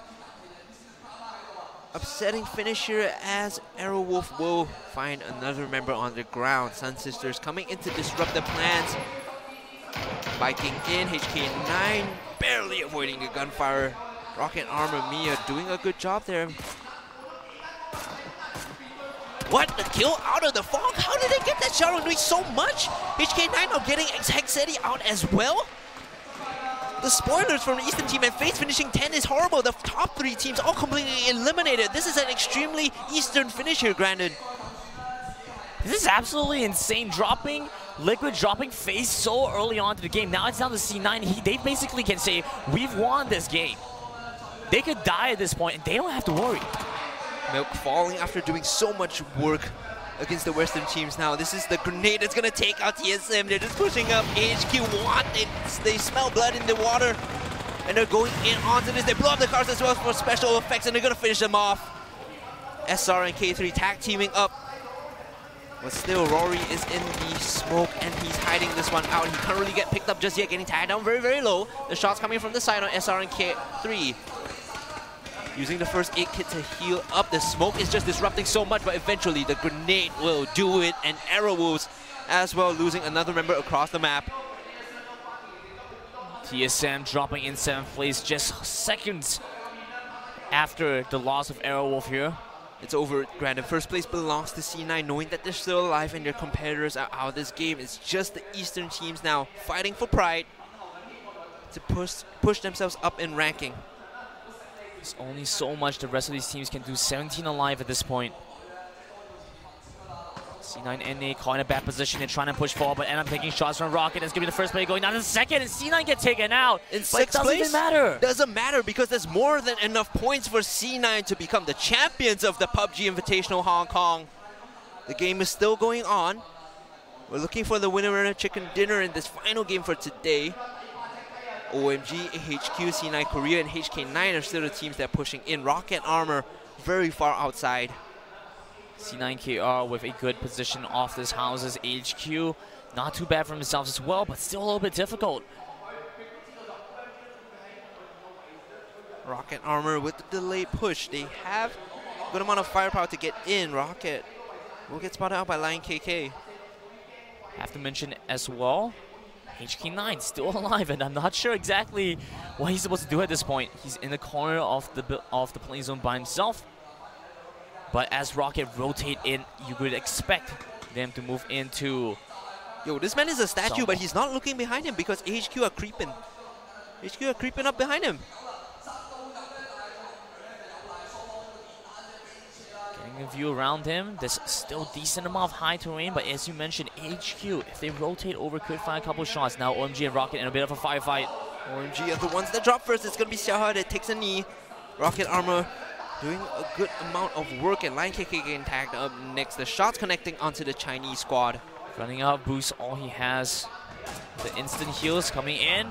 upsetting finish here as Arrowwolf will find another member on the ground. Sun Sisters coming in to disrupt the plans. Biking in, HK9 barely avoiding the gunfire. Rocket Armor Mia doing a good job there. What? The kill out of the fog? How did they get that shot on doing so much? HK9 now getting Hexetti out as well. The spoilers from the Eastern team and FaZe finishing 10 is horrible. The top 3 teams all completely eliminated. This is an extremely Eastern finish here, granted. This is absolutely insane. Liquid dropping FaZe so early on to the game. Now it's down to C9. They basically can say, we've won this game. They could die at this point and they don't have to worry. Milk falling after doing so much work against the Western teams now. This is the grenade that's going to take out TSM. They're just pushing up. HQ want it. They smell blood in the water. And they're going in onto this. They blow up the cars as well for special effects, and they're going to finish them off. SR and K3 tag teaming up. But still, Rory is in the smoke, and he's hiding this one out. He can't really get picked up just yet, getting tied down very, very low. The shots coming from the side on SR and K3. Using the first aid kit to heal up. The smoke is just disrupting so much, but eventually the grenade will do it. And Arrowwolves as well, losing another member across the map. TSM dropping in 7th place just seconds after the loss of Arrowwolf here. It's over, granted. First place belongs to C9, knowing that they're still alive and their competitors are out of this game. It's just the Eastern teams now fighting for pride to push themselves up in ranking. There's only so much the rest of these teams can do. 17 alive at this point. C9NA caught in a bad position and trying to push forward, but end up taking shots from Rocket. It's going to be the first play going down to the second, and C9 get taken out. In but 6th it doesn't place, even matter. Doesn't matter because there's more than enough points for C9 to become the champions of the PUBG Invitational Hong Kong. The game is still going on. We're looking for the winner chicken dinner in this final game for today. OMG, HQ, C9 Korea, and HK9 are still the teams that are pushing in. Rocket Armor very far outside. C9KR with a good position off this house's HQ. Not too bad for themselves as well, but still a little bit difficult. Rocket Armor with the delayed push. They have a good amount of firepower to get in. Rocket will get spotted out by Lion KK. Have to mention as well, HK9 still alive, and I'm not sure exactly what he's supposed to do at this point. He's in the corner of the play zone by himself. But as Rocket rotate in, you would expect them to move into Yo, this man is a statue, but he's not looking behind him because AHQ are creeping. HQ are creeping up behind him. Getting a view around him. There's still decent amount of high terrain, but as you mentioned, HQ, if they rotate over, could find a couple shots. Now OMG and Rocket in a bit of a firefight. OMG are the ones that drop first. It's going to be Xiaohe that takes a knee. Rocket Armor doing a good amount of work, and Line KK getting tagged up next. The shots connecting onto the Chinese squad. Running out boost, all he has. The instant heals coming in.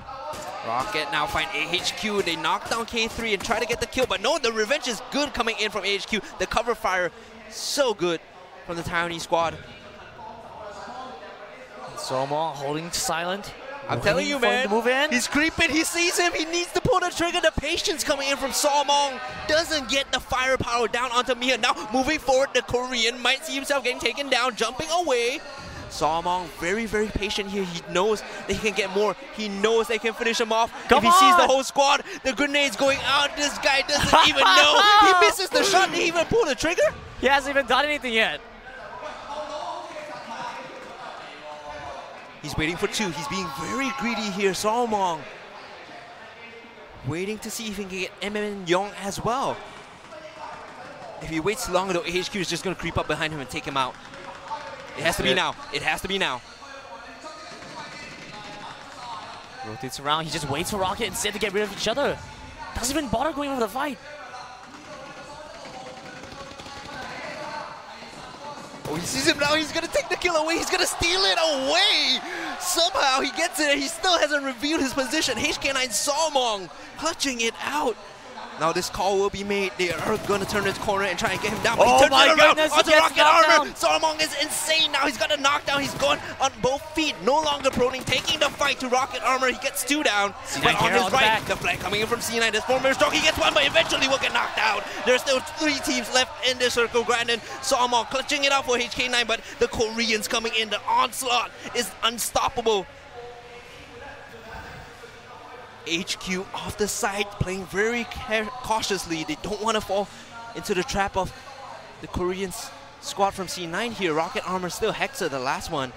Rocket now find AHQ. They knock down K3 and try to get the kill, but no, the revenge is good coming in from AHQ. The cover fire, so good from the Taiwanese squad. Soma holding silent. I'm telling you, man, move in. He's creeping, he sees him, he needs to pull the trigger. The patience coming in from Solomon doesn't get the firepower down onto Mia. Now moving forward, the Korean might see himself getting taken down, jumping away. Solomon very, very patient here. He knows they can get more. He knows they can finish him off. If he sees the whole squad, the grenade's going out. This guy doesn't even know. He misses the shot. Did he even pull the trigger? He hasn't even done anything yet. He's waiting for two. He's being very greedy here, Solomon. Waiting to see if he can get MM Yong as well. If he waits too long, though, AHQ is just going to creep up behind him and take him out. It has to be now. It has to be now. Rotates around. He just waits for Rocket instead to get rid of each other. Doesn't even bother going over the fight. Oh, he sees him now. He's going to take the kill away. He's going to steal it away. Somehow he gets it, and he still hasn't revealed his position. HK9 Solomon clutching it out. Now this call will be made. They are going to turn his corner and try and get him down. But he turns it around onto Rocket Armor. Solomon is insane now. He's got a knockdown. He's gone on both feet. No longer proning. Taking the fight to Rocket Armor. He gets two down. But on his right, the flank coming in from C9. This 4-minute stroke. He gets one, but eventually will get knocked out. There's still 3 teams left in the circle. Grandin, Solomon clutching it out for HK9, but the Koreans coming in. The onslaught is unstoppable. HQ off the side, playing very cautiously. They don't want to fall into the trap of the Korean squad from C9 here. Rocket Armor still Hexa, the last one,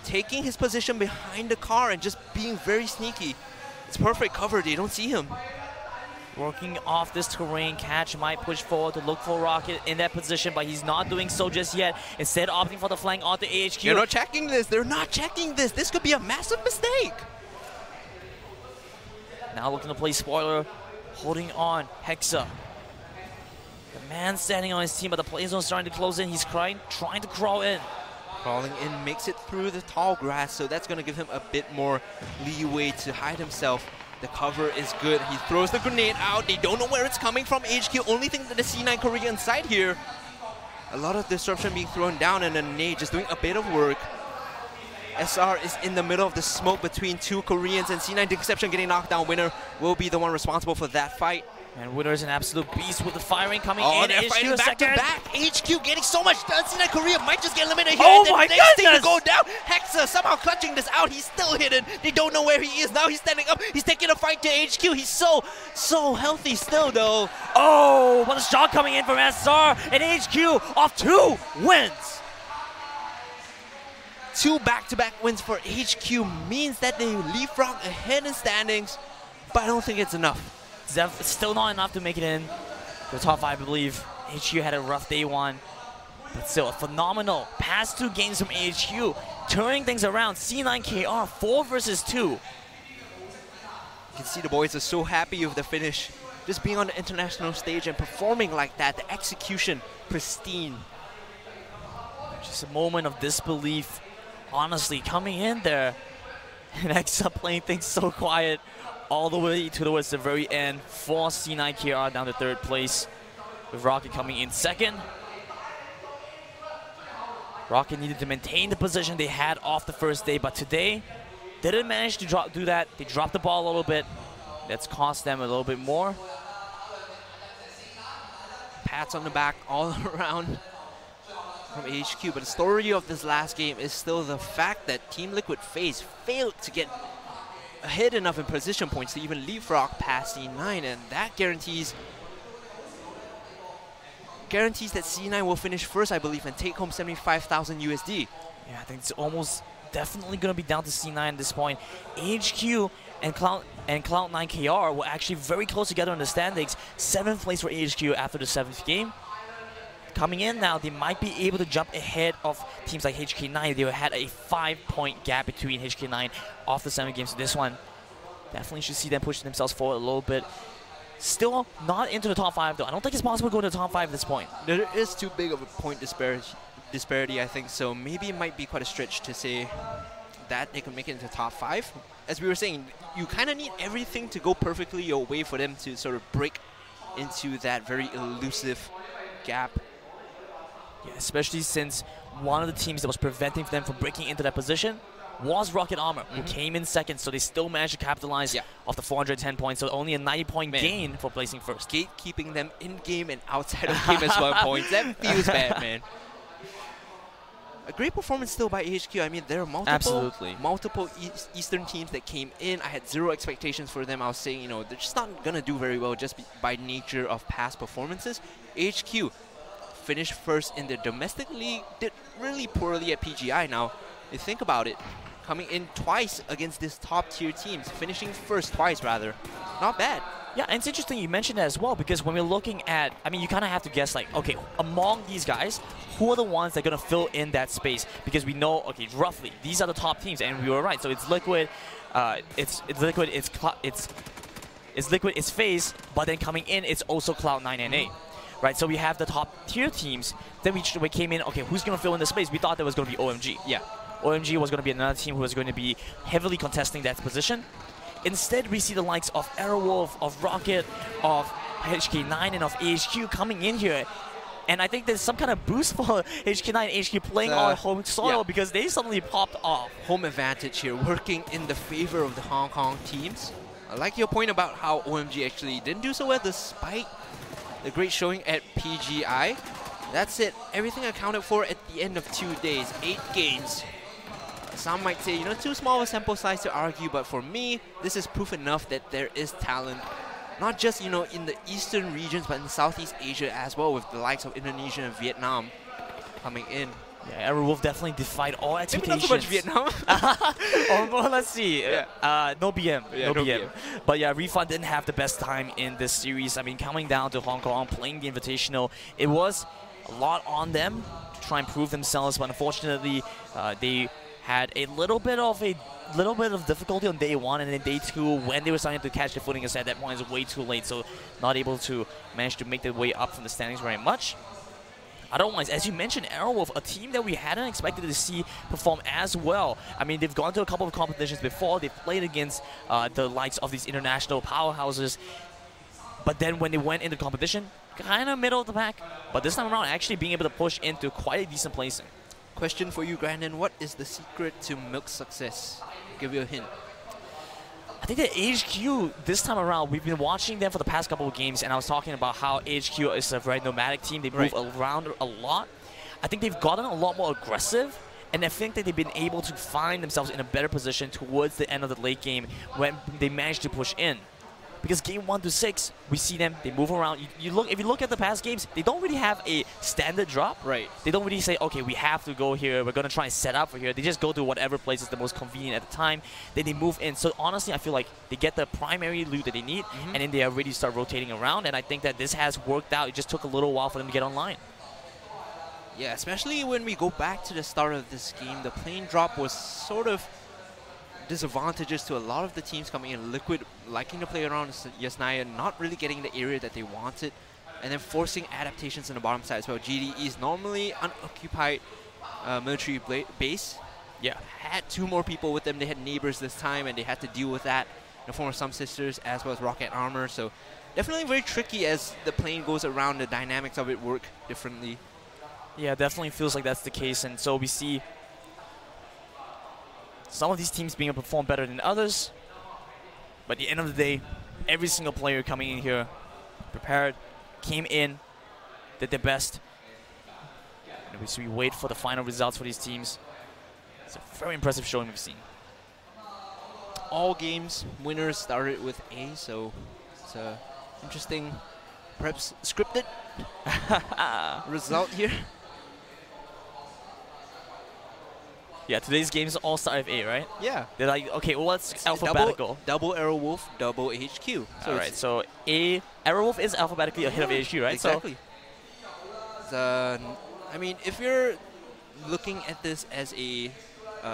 taking his position behind the car and just being very sneaky. It's perfect cover. They don't see him. Working off this terrain, Catch might push forward to look for Rocket in that position, but he's not doing so just yet. Instead, opting for the flank onto AHQ. They're not checking this. They're not checking this. This could be a massive mistake. Now looking to play spoiler, holding on, Hexa. The man standing on his team, but the play zone starting to close in. He's trying to crawl in. Crawling in, makes it through the tall grass, so that's going to give him a bit more leeway to hide himself. The cover is good. He throws the grenade out. They don't know where it's coming from. HQ only thing that the C9 Korean side here. A lot of disruption being thrown down, and then Nate just doing a bit of work. SR is in the middle of the smoke between 2 Koreans, and C9 Deception getting knocked down. Winner will be the one responsible for that fight. And Winner is an absolute beast with the firing coming in. Oh, they're fighting back to back. HQ getting so much done. C9 Korea might just get eliminated here. Oh and my the next goodness! thing to go down. Hexa somehow clutching this out. He's still hidden. They don't know where he is. Now he's standing up. He's taking a fight to HQ. He's so healthy still, though. Oh, what a shot coming in from SR, and HQ off 2 wins. 2 back-to-back wins for HQ means that they leapfrog ahead in standings, but I don't think it's enough. It's still not enough to make it in the top 5, I believe. HQ had a rough day 1, but still a phenomenal past 2 games from HQ, turning things around. C9KR 4 versus 2. You can see the boys are so happy with the finish. Just being on the international stage and performing like that, the execution pristine. Just a moment of disbelief. Honestly, coming in there, and Hexa playing things so quiet all the way towards the very end. For C9KR down to 3rd place, with Rocket coming in 2nd. Rocket needed to maintain the position they had off the first day, but today didn't manage to do that. They dropped the ball a little bit. That's cost them a little bit more. Pats on the back all around from HQ, but the story of this last game is still the fact that Team Liquid FaZe failed to get ahead enough in position points to even leapfrog past C9, and that guarantees that C9 will finish first, I believe, and take home 75,000 USD. Yeah, I think it's almost definitely going to be down to C9 at this point. HQ and Cloud9 KR were actually very close together in the standings. 7th place for HQ after the 7th game. Coming in now, they might be able to jump ahead of teams like HK9. They had a 5-point gap between HK9 after 7 games. So this one, definitely should see them pushing themselves forward a little bit. Still not into the top 5 though. I don't think it's possible to go to the top 5 at this point. There is too big of a point disparity, I think, so maybe it might be quite a stretch to say that they can make it into top 5. As we were saying, you kind of need everything to go perfectly your way for them to sort of break into that very elusive gap. Yeah, especially since one of the teams that was preventing them from breaking into that position was Rocket Armor, who came in second, so they still managed to capitalize off the 410 points, so only a 90-point gain for placing first. Gatekeeping them in-game and outside of game as 1 point. That feels bad, man. A great performance still by HQ. I mean, there are multiple Eastern teams that came in. I had zero expectations for them. I was saying, you know, they're just not going to do very well just by nature of past performances. HQ finished first in the domestic league, did really poorly at PGI now. You think about it, coming in twice against this top-tier teams, finishing first twice, rather. Not bad. Yeah, and it's interesting you mentioned that as well, because when we're looking at, I mean, you kind of have to guess, like, okay, among these guys, who are the ones that are going to fill in that space? Because we know, okay, roughly, these are the top teams, and we were right. So it's Liquid, it's Liquid, it's Liquid, it's FaZe, but then coming in, it's also Cloud9 and A. Right, so we have the top-tier teams. Then we came in, okay, who's going to fill in the space? We thought there was going to be OMG. Yeah. OMG was going to be another team who was going to be heavily contesting that position. Instead, we see the likes of Aerowolf, of Rocket, of HK9, and of AHQ coming in here. And I think there's some kind of boost for HK9 and AHQ playing on home soil because they suddenly popped off. Home advantage here, working in the favor of the Hong Kong teams. I like your point about how OMG actually didn't do so well despite the great showing at PGI. That's it. Everything accounted for at the end of 2 days. 8 games. Some might say, you know, too small a sample size to argue, but for me, this is proof enough that there is talent. Not just, you know, in the eastern regions, but in Southeast Asia as well, with the likes of Indonesia and Vietnam coming in. Yeah, Aerowolf definitely defied all expectations. Maybe not so much Vietnam. Well, let's see. No BM. No BM. But yeah, Refund didn't have the best time in this series. I mean, coming down to Hong Kong, playing the Invitational, it was a lot on them to try and prove themselves. But unfortunately, they had a little bit of difficulty on day 1, and then day 2, when they were starting to catch their footing, at that point, it's way too late. So not able to manage to make their way up from the standings very much. Otherwise, as you mentioned, Aerowolf, a team that we hadn't expected to see perform as well. I mean, they've gone to a couple of competitions before. They've played against the likes of these international powerhouses. But then when they went into competition, kind of middle of the pack. But this time around, actually being able to push into quite a decent placing. Question for you, Brandon. What is the secret to Milk's success? Give you a hint. I think that HQ, this time around, we've been watching them for the past couple of games, and I was talking about how HQ is a very nomadic team. They move around a lot. I think they've gotten a lot more aggressive, and I think that they've been able to find themselves in a better position towards the end of the late game when they managed to push in. Because game 1 to 6, we see them, they move around. If you look at the past games, they don't really have a standard drop. Right. They don't really say, okay, we have to go here, we're going to try and set up for here. They just go to whatever place is the most convenient at the time. Then they move in. So honestly, I feel like they get the primary loot that they need, and then they already start rotating around. And I think that this has worked out. It just took a little while for them to get online. Yeah, especially when we go back to the start of this game, the plane drop was sort of disadvantages to a lot of the teams coming in. Liquid liking to play around Yasnaya, not really getting the area that they wanted, and then forcing adaptations on the bottom side as well. GDE is normally unoccupied military base. Yeah. Had 2 more people with them. They had neighbors this time, and they had to deal with that in the form of some sisters as well as Rocket Armor. So definitely very tricky as the plane goes around. The dynamics of it work differently. Yeah, definitely feels like that's the case, and so we see some of these teams being able to perform better than others. But at the end of the day, every single player coming in here prepared, came in, did their best. And we wait for the final results for these teams. It's a very impressive showing we've seen. All games winners started with A, so it's a interesting, perhaps scripted result here. Yeah, today's games all start with A, right? Yeah. They're like, okay, well, it's alphabetical. Double Arrowwolf, double HQ. So all right, so Arrowwolf is alphabetically ahead of HQ, right? Exactly. So, I mean, if you're looking at this as a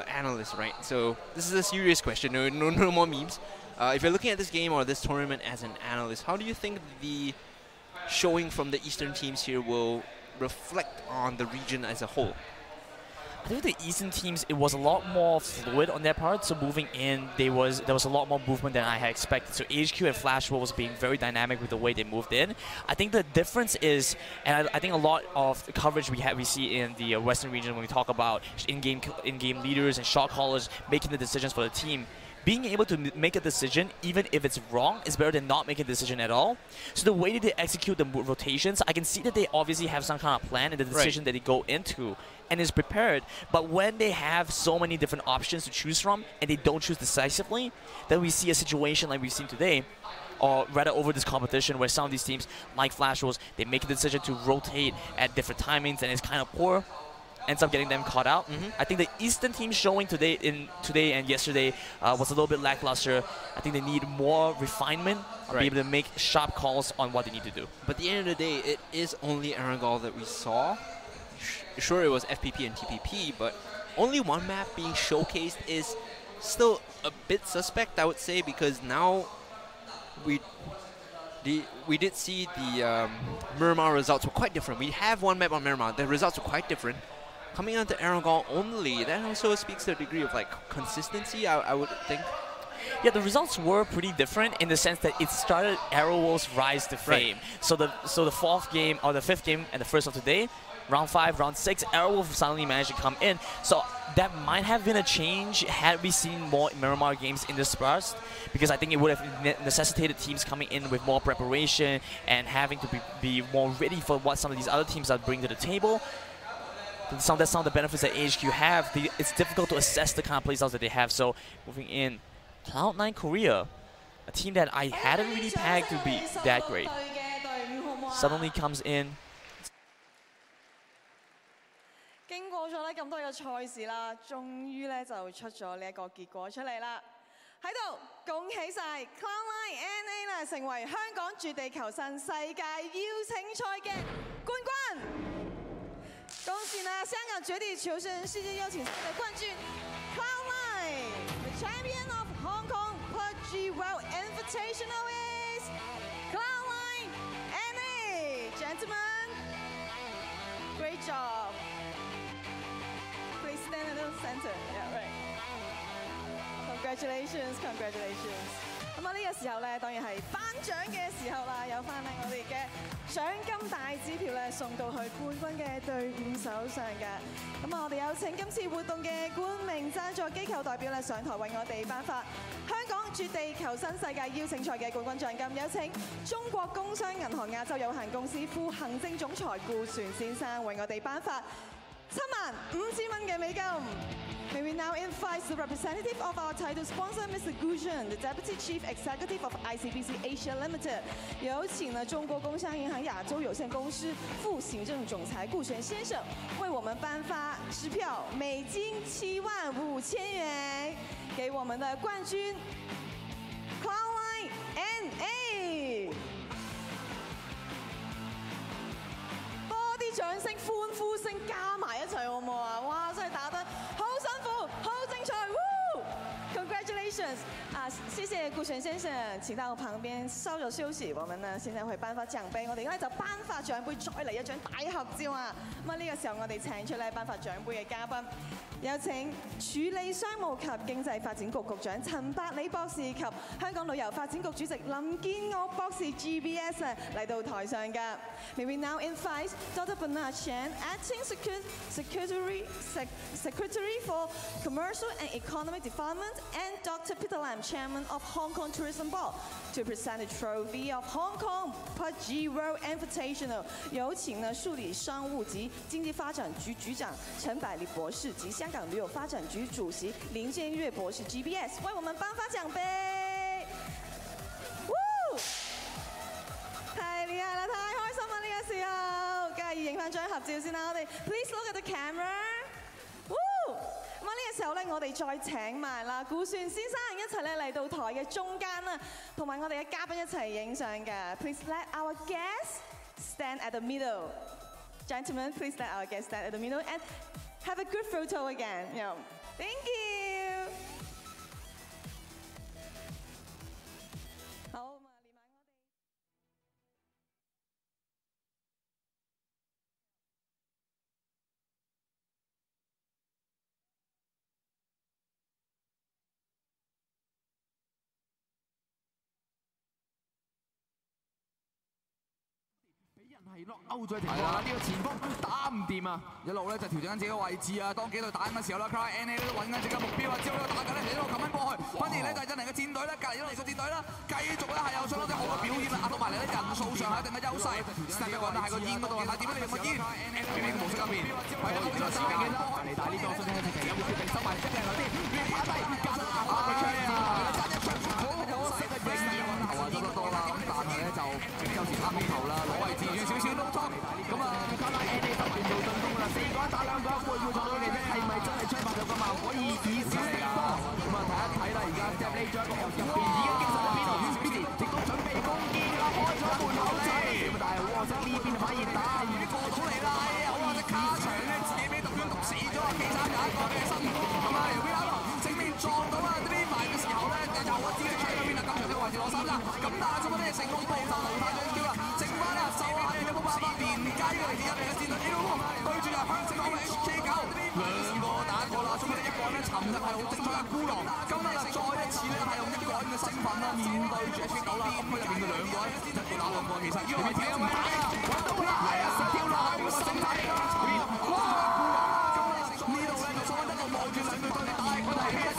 analyst, right? So this is a serious question. No more memes. If you're looking at this game or this tournament as an analyst, how do you think the showing from the Eastern teams here will reflect on the region as a whole? I think the Eastern teams, it was a lot more fluid on their part. So moving in, there was a lot more movement than I had expected. So HQ and Flashwell was being very dynamic with the way they moved in. I think the difference is, and I think a lot of the coverage we see in the Western region when we talk about in-game leaders and shot callers making the decisions for the team. Being able to make a decision, even if it's wrong, is better than not making a decision at all. So the way that they execute the rotations, I can see that they obviously have some kind of plan in the decision that they go into and is prepared. But when they have so many different options to choose from and they don't choose decisively, then we see a situation like we've seen today, or rather over this competition where some of these teams, like Flash Rolls, they make a decision to rotate at different timings and it's kind of poor. Ends up getting them caught out. I think the Eastern team showing today and yesterday was a little bit lackluster. I think they need more refinement to be able to make sharp calls on what they need to do. But at the end of the day, it is only Arangol that we saw. Sure, it was FPP and TPP, but only one map being showcased is still a bit suspect, I would say, because now we did see the Miramar results were quite different. We have one map on Miramar. The results were quite different. Coming onto Arangol only, that also speaks to a degree of like consistency, I would think. Yeah, the results were pretty different in the sense that it started Arrowwolf's rise to fame. So the fourth game or the fifth game and the first of today, round 5, round 6, Arrowwolf suddenly managed to come in. So that might have been a change had we seen more Miramar games in this burst, because I think it would have necessitated teams coming in with more preparation and having to be more ready for what some of these other teams are bringing to the table. That's some of the benefits that HQ have. It's difficult to assess the kind of playstyles that they have. So moving in, Cloud9 Korea, a team that I hadn't really pegged to be that great, suddenly comes in. 經過咗咧咁多嘅賽事啦，終於咧就出咗呢一個結果出嚟啦。喺度恭喜晒 Cloud9 NA 咧成為香港絕地求生世界邀請賽嘅冠軍。恭喜呢香港絕地求生世界邀請賽嘅冠軍 Cloud9。The champion of Hong Kong PUBG World Invitational is Cloud9 NA. Gentlemen, great job. Please stand in the center. Yeah, right. Congratulations, congratulations. 咁啊呢個時候咧，當然係頒獎嘅時候啦，有翻咧我哋嘅獎金大支票咧送到去冠軍嘅隊伍手上嘅。咁啊，我哋有請今次活動嘅冠名贊助機構代表咧上台為我哋頒發香港絕地求生世界邀請賽嘅冠軍獎金，有請中國工商銀行亞洲有限公司副行政總裁顧璇先生為我哋頒發75000蚊嘅美金。May we now invite the representative of our title sponsor, Mr. Gu Zhen, the Deputy Chief Executive of ICBC Asia Limited. 有請了中國工商銀行亞洲有限公司副行政總裁顧璇先生為我們頒發支票美金75000元，給我們的冠軍 Cloud9 NA。多啲掌聲、歡呼聲加埋一齊好唔好啊？哇！真係打得好辛苦，好精彩 ！Congratulations！ 啊，謝謝顧璇先生，請到旁邊稍作休息。我們呢現在會頒發獎杯，我哋咧就頒發獎杯，再嚟一張大合照啊！咁啊呢個時候我哋請出咧頒發獎杯嘅嘉賓，有請處理商務及經濟發展局局長陳百里博士及香港旅遊發展局主席林建岳博士 GBS 嚟到台上㗎。May we now invite Dr. Bernard Chan, Acting Secretary for Commercial and Economic Development, and Dr. Peter Lam, Chairman of Hong Kong Tourism Board, to present the trophy of Hong Kong PUBG World Invitational。有請呢數理商務及經濟發展局局長陳百里博士及香港旅遊發展局主席林建岳博士 GBS 為我們頒發獎杯。太厲害啦！太開心啦！呢個時候，介意影翻張合照先啦。我哋 Please look at the camera。咁啊呢個嘅時候咧，我哋再請埋啦顧璇先生一齊咧嚟到台嘅中間啦，同埋我哋嘅嘉賓一齊影相嘅。Please let our guests stand at the middle. Gentlemen, please let our guests stand at the middle and have a good photo again. Yeah. Thank you. 好。 係落歐咗嘅情況啦，呢個前鋒打唔掂啊，一路咧就調整緊自己嘅位置啊。當幾隊打緊嘅時候啦 ，Cry and 都揾緊自己嘅目標啊，之後咧打緊咧一路擒緊過去，反而咧就係真係嘅戰隊咧，隔離一路嚟個戰隊啦，繼續咧係有相當之好嘅表現啦，壓到埋嚟咧人數上係一定嘅優勢。實際講喺個煙嗰度啊，睇點樣利用個煙，邊個模式入面，係啊，呢個時間啦，嚟打呢個相信係有冇決定收埋即係嗰啲，打低夾啊，揸一槍，好死嘅影頭啊，多得多啦，咁但係咧就時差空頭啦，攞位置遠少少都錯。 咁啊，卡拉 N 你不斷做進攻啦，4個人打2個，會唔會撞到你咧？係咪真係吹爆咗個矛？可以以少勝多。咁啊，睇一睇啦，而家隻呢將一個入邊已經擊實咗邊度 ，Billy 亦都準備攻堅啦，開咗門口仔。咁但係好可惜呢邊反而打唔過到嚟啦，好可惜卡場咧自己俾毒槍毒死咗啊！企山有一個嘅身，咁啊由邊打落正面撞到啊！呢埋嘅時候咧，又啊自己吹咗邊啊！今場嘅位置攞3啦，咁但係做乜嘢成功報仇淘汰咗招啦？剩翻咧就係有冇辦法連街嘅嚟自入嚟嘅戰隊 A 對住啊香港嘅 HK9，兩個打過啦，總之一個人咧尋日係好精彩嘅孤狼，今日再一次咧係用一個人嘅身份啦面對住 HK9啦，區入邊嘅兩個人一個打兩個，其實呢個位置唔打啊，揾到啦，係啊，跳落個身體啦，哇！呢度咧就坐喺度望住兩隊對打，佢哋係一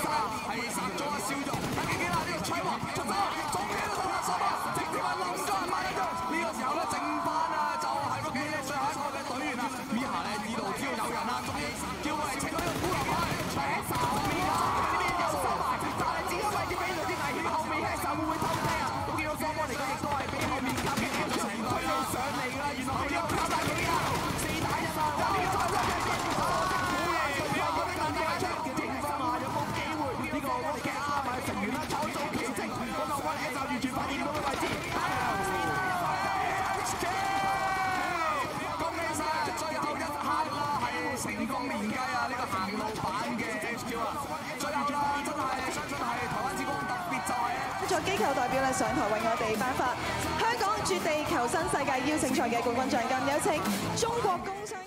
係殺咗啊笑咗，睇幾啦呢個吹王出手，終於都到啦收波，直接係冧咗埋咗，呢個時候咧剩翻啊就係嗰幾隻最後一個嘅隊員啦，呢下咧呢度只要有人啦，終於叫過嚟清咗呢個孤狼牌，搶手邊啊，呢邊又收埋，但係自己位置非常之危險，後面嘅手會唔會偷雞啊？都見到雙方嚟講亦都係俾後面夾嘅叫做推到上嚟㗎，原來係有卡大幾啊，4打1啊，哇！呢個再真係好嘢，俾我覺得大家出嘅情況下有冇機會呢個我哋嘅阿米成員啦創造奇蹟，嗰個位就完全發現到嘅位置。成功連雞啊！呢個行路版嘅 HQ 啊，最後啦，真係相信係台灣之光特別就係作機構代表咧上台為我哋頒發香港絕地求生世界邀請賽嘅冠軍獎金，有請中國工商。